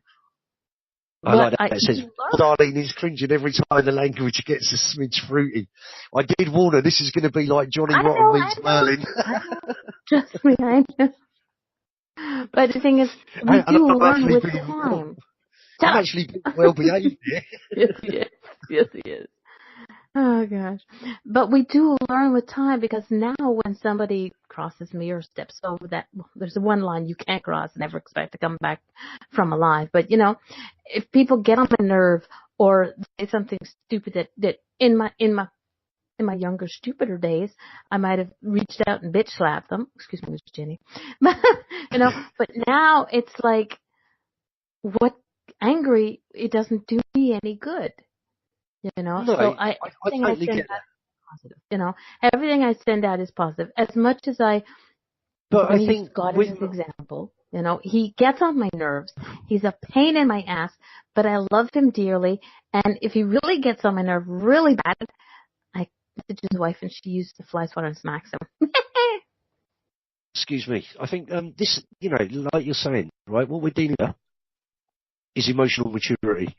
I like that. It says, You Darlene is cringing every time the language gets a smidge fruity. I did warn her this is going to be like Johnny I Rotten know, meets Merlin. I know. Trust me, I know. But the thing is, we And do I'm learn actually with being, time. I'm actually being well behaved here. Yes, he is. Yes, he is. Oh gosh. But we do learn with time, because now when somebody crosses me or steps over that, well, there's one line you can't cross and never expect to come back from alive. But if people get on my nerve or say something stupid that in my younger, stupider days, I might have reached out and bitch slapped them. Excuse me, Miss Jenny. But but now it's like, what angry, it doesn't do me any good. No, So I everything I totally send get out that. is positive. Everything I send out is positive. As much as I'm But going I to use think God as his example, he gets on my nerves. He's a pain in my ass, but I love him dearly. And if he really gets on my nerve really bad, I message his wife and she uses the fly swatter and smacks him. excuse me, I think this, like you're saying, right, what we're dealing with is emotional maturity.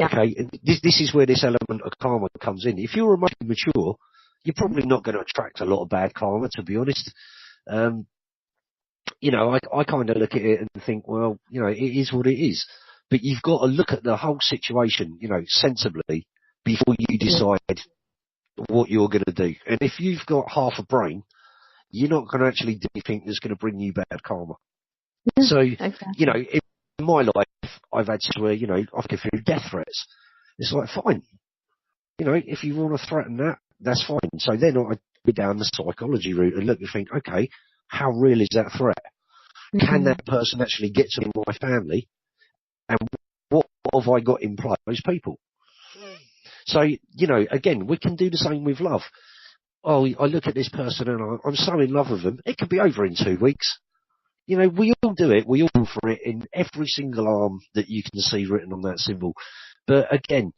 Yeah. Okay, and this is where this element of karma comes in. If you're emotionally mature, you're probably not going to attract a lot of bad karma, to be honest. I kind of look at it and think, well, it is what it is. But you've got to look at the whole situation, sensibly before you decide what you're going to do. And if you've got half a brain, you're not going to actually do anything that's going to bring you bad karma. Yeah, So, exactly. in my life, I've had to where, I've given through death threats. It's like, fine. If you want to threaten that, that's fine. So then I go down the psychology route and look and think, okay, how real is that threat? Can that person actually get to my family? And what have I got in play with those people? So, again, we can do the same with love. Oh, I look at this person and I'm so in love with them. It could be over in 2 weeks. We all do it. We all fall for it in every single arm that you can see written on that symbol. But again,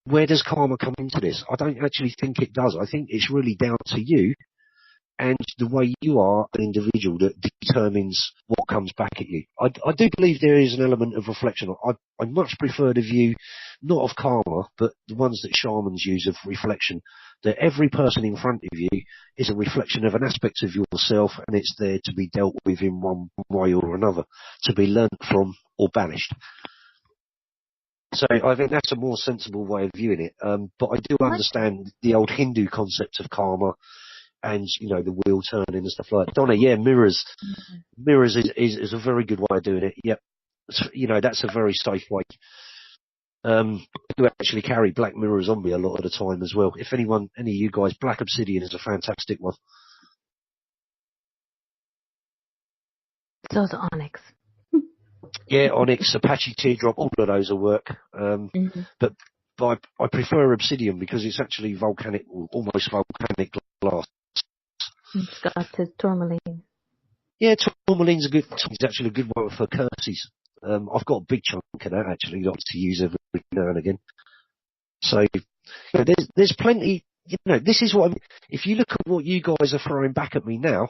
where does karma come into this? I don't actually think it does. I think it's really down to you and the way you are an individual that determines what comes back at you. I do believe there is an element of reflection. I much prefer the view, not of karma, but the ones that shamans use of reflection, that every person in front of you is a reflection of an aspect of yourself and it's there to be dealt with in one way or another, to be learnt from or banished. So I think that's a more sensible way of viewing it. But I do understand the old Hindu concept of karma and, the wheel turning and stuff like that. Donna, yeah, mirrors. Mirrors is a very good way of doing it. Yep. That's a very safe way. I do actually carry black mirrors on me a lot of the time as well. If any of you guys, black obsidian is a fantastic one. Those onyx. Yeah, onyx, Apache teardrop, all of those will work. But I prefer obsidian because it's actually volcanic, almost volcanic glass. It's got the tourmaline. Yeah, tourmaline's actually a good one for curses. I've got a big chunk of that actually, like to use every now and again. So, there's plenty, this is what if you look at what you guys are throwing back at me now,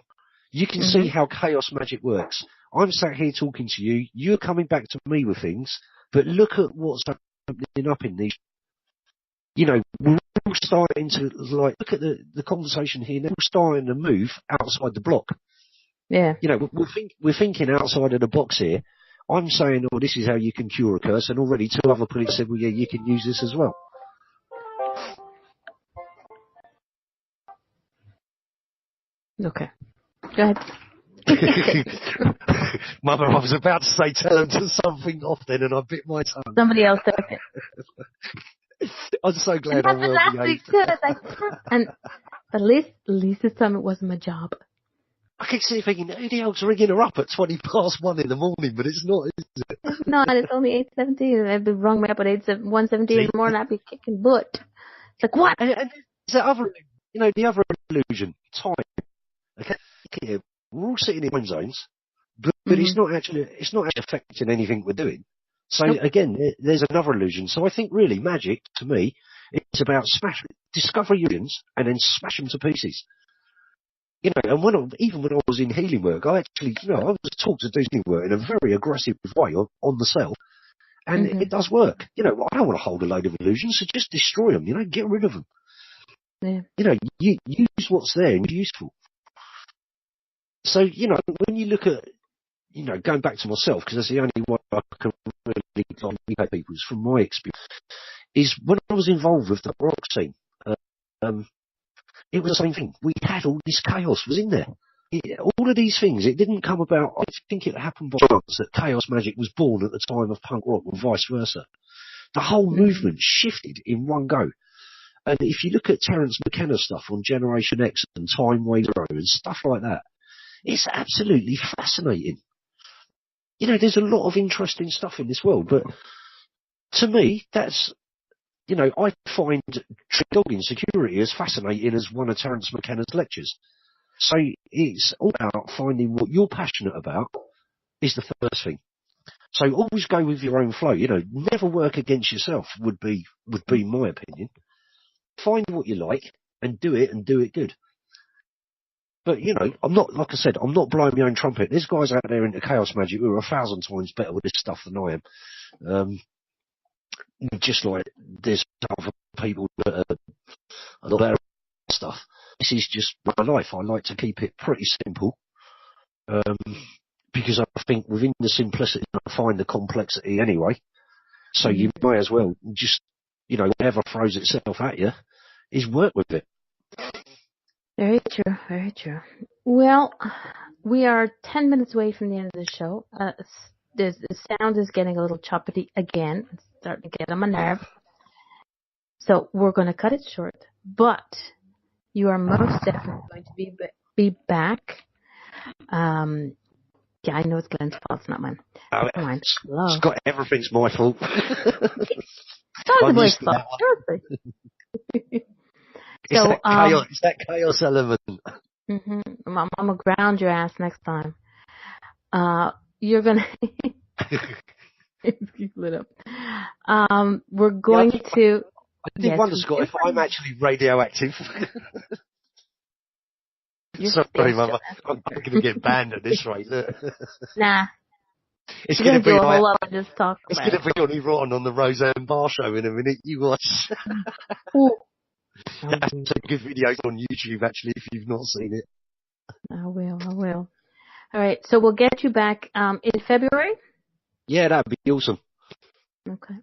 you can see how chaos magic works. I'm sat here talking to you, you're coming back to me with things, but look at what's happening up in these. We're all starting to, look at the conversation here now, we're starting to move outside the block. Yeah. We're thinking outside of the box here. I'm saying, oh, this is how you can cure a curse, and already 2 other police said, well, yeah, you can use this as well. Okay. Go ahead. Mother, I was about to say tell them to something off then, and I bit my tongue. Somebody else took it. I'm so glad I happened well last week behaved. too. But at least this time it wasn't my job. I keep sitting thinking, who the hell's ringing her up at 1:20 in the morning? But it's not, is it? It's not. It's only 8:17. I'd be rung me up at 1:17 in the morning. I'd be kicking butt. It's like, what? And there's that other, the other illusion, time. Okay, here, we're all sitting in time zones, but it's not actually affecting anything we're doing. So again, there's another illusion. So I think really magic, to me, it's about discover illusions and then smash them to pieces. And even when I was in healing work, I actually, I was taught to do healing work in a very aggressive way on the self, and it does work. I don't want to hold a load of illusions, so just destroy them. Get rid of them. Yeah. Use what's there and be useful. So when you look at, going back to myself, because that's the only way I can really communicate people is from my experience, is when I was involved with the rock scene. It was the same thing. We had all this chaos was in there. All of these things, it didn't come about. I think it happened by chance that chaos magic was born at the time of punk rock and vice versa. The whole movement shifted in one go. And if you look at Terence McKenna's stuff on Generation X and Time Wave Zero and stuff like that, it's absolutely fascinating. There's a lot of interesting stuff in this world, but to me, that's, I find dog insecurity as fascinating as one of Terence McKenna's lectures. So it's all about finding what you're passionate about is the first thing. So always go with your own flow. Never work against yourself would be my opinion. Find what you like and do it good. But, I'm not, like I said, I'm not blowing my own trumpet. There's guys out there into chaos magic who are 1,000 times better with this stuff than I am. Just like there's other people that are a lot better at stuff. This is just my life. I like to keep it pretty simple. Because I think within the simplicity, I find the complexity anyway. So you might as well just, whatever throws itself at you, is work with it. Very true, very true. Well, we are 10 minutes away from the end of the show. The sound is getting a little choppy again. It's starting to get on my nerve. So we're going to cut it short. But you are most definitely going to be back. Yeah, I know it's Glenn's fault. It's not mine. Never mind. Everything's my fault. It's my fault. It's that chaos element. I'm gonna ground your ass next time. You're gonna keep lit up. We're going to. I did wonder, Scott, if I'm actually radioactive. Sorry, Mama. I'm going to get banned at this rate. Look. Nah. It's going to be like, just talk it's going to be Johnny Rotten on the Roseanne Barr show in a minute. You watch. That's a good video on YouTube, actually, if you've not seen it. I will. All right, so we'll get you back in February? Yeah, that'd be awesome. Okay.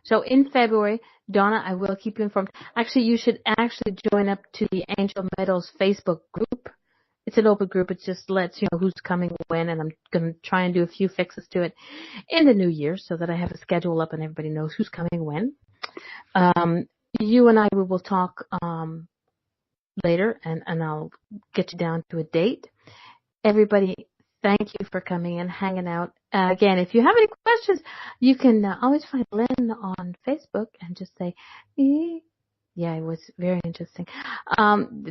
So in February, Donna, I will keep you informed. Actually, you should actually join up to the Angel Metals Facebook group. It's an open group. It just lets you know who's coming when, and I'm going to try and do a few fixes to it in the new year so that I have a schedule up and everybody knows who's coming when. You and I, we will talk later, and I'll get you down to a date. Everybody, thank you for coming and hanging out. Again, if you have any questions, you can always find Lynn on Facebook and just say, yeah, it was very interesting.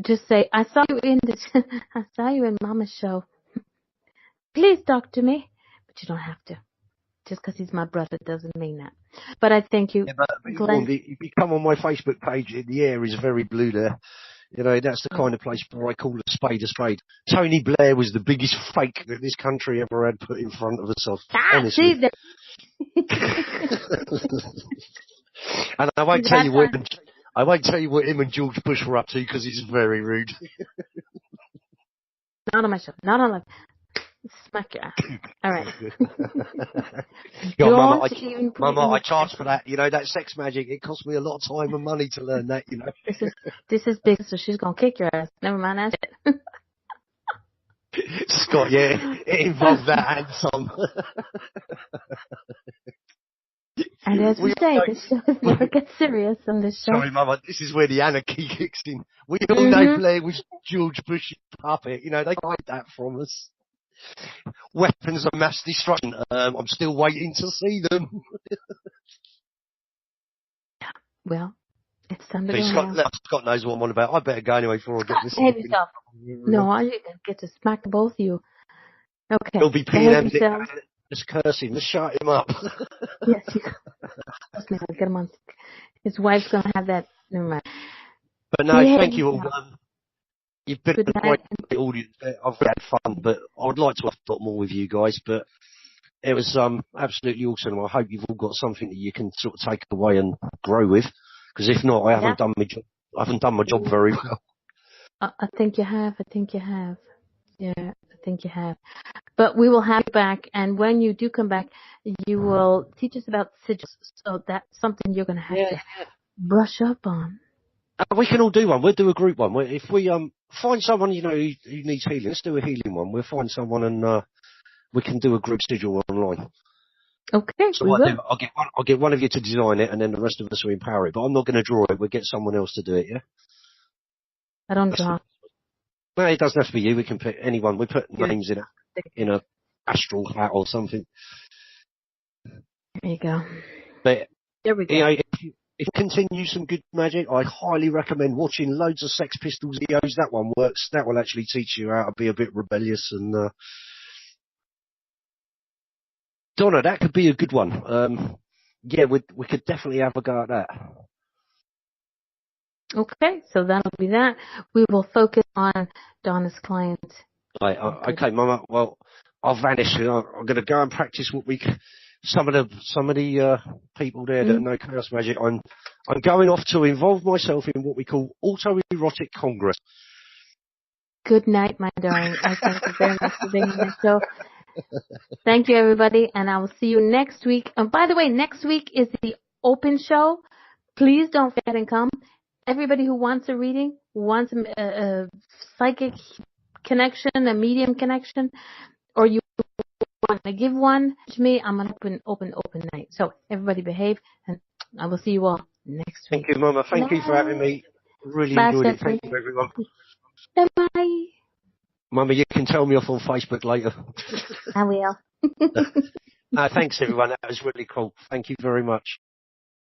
Just say, I saw you in Mama's show. Please talk to me. But you don't have to. Just because he's my brother doesn't mean that. But I thank you. Yeah, but Glenn, if you come on my Facebook page, the air is very blue there. That's the kind of place where I call a spade a spade. Tony Blair was the biggest fake that this country ever had put in front of itself. Honestly. And I won't tell you what him and George Bush were up to because it's very rude. Not on my show. Not on live. Smack your ass. All right. Mama, I charge for that. That sex magic. It cost me a lot of time and money to learn that. This is big, so she's gonna kick your ass. Never mind that. Scott, yeah, it involved that and some. And as we say, this show never gets serious on this show. Sorry, Mama, this is where the anarchy kicks in. We all know Blair was George Bush's puppet. You know, they hide that from us. Weapons of mass destruction. I'm still waiting to see them. Well, it's time to go now. Scott knows what I'm on about. I better go anyway before I get this. Behave yourself. No, I get to smack both of you. Okay. He'll be peeing just cursing. Just shut him up. Yes, get him on. His wife's going to have that. Never mind. But no, thank you all. You've been a great audience. I've had fun, but I would like to have thought more with you guys. But it was absolutely awesome. I hope you've all got something that you can sort of take away and grow with. Because if not, I haven't done my job. I haven't done my job very well. I think you have. Yeah, I think you have. But we will have you back, and when you do come back, you will teach us about sigils. So that's something you're going to have to brush up on. We can all do one. We'll do a group one. If we find someone who needs healing, let's do a healing one. We'll find someone and we can do a group sigil online. Okay. So I'll get one of you to design it, and then the rest of us will empower it. But I'm not going to draw it. We'll get someone else to do it. Yeah. I don't draw. No, it doesn't have to be you. We can pick anyone. We put names in a astral hat or something. There you go. But there we go. If you continue some good magic, I highly recommend watching loads of Sex Pistols videos. That one works. That will actually teach you how to be a bit rebellious. And Donna, that could be a good one. We could definitely have a go at that. Okay, so that'll be that. We will focus on Donna's client. Right, okay, Mama. Well, I'll vanish. I'm going to go and practice some of the people there that know chaos magic. I'm going off to involve myself in what we call autoerotic congress. Good night, my darling. I thank you very much for being on the show. Thank you, everybody, and I will see you next week. And by the way, next week is the open show. Please don't forget and come. Everybody who wants a reading, wants a psychic connection, a medium connection, or you want to give one to me, I'm an open night. So everybody behave, and I will see you all next week. Thank you, Mama. Thank you for having me. Really enjoyed it. Thank you, everyone. Bye. Mama, you can tell me off on Facebook later. I will. Thanks, everyone. That was really cool. Thank you very much.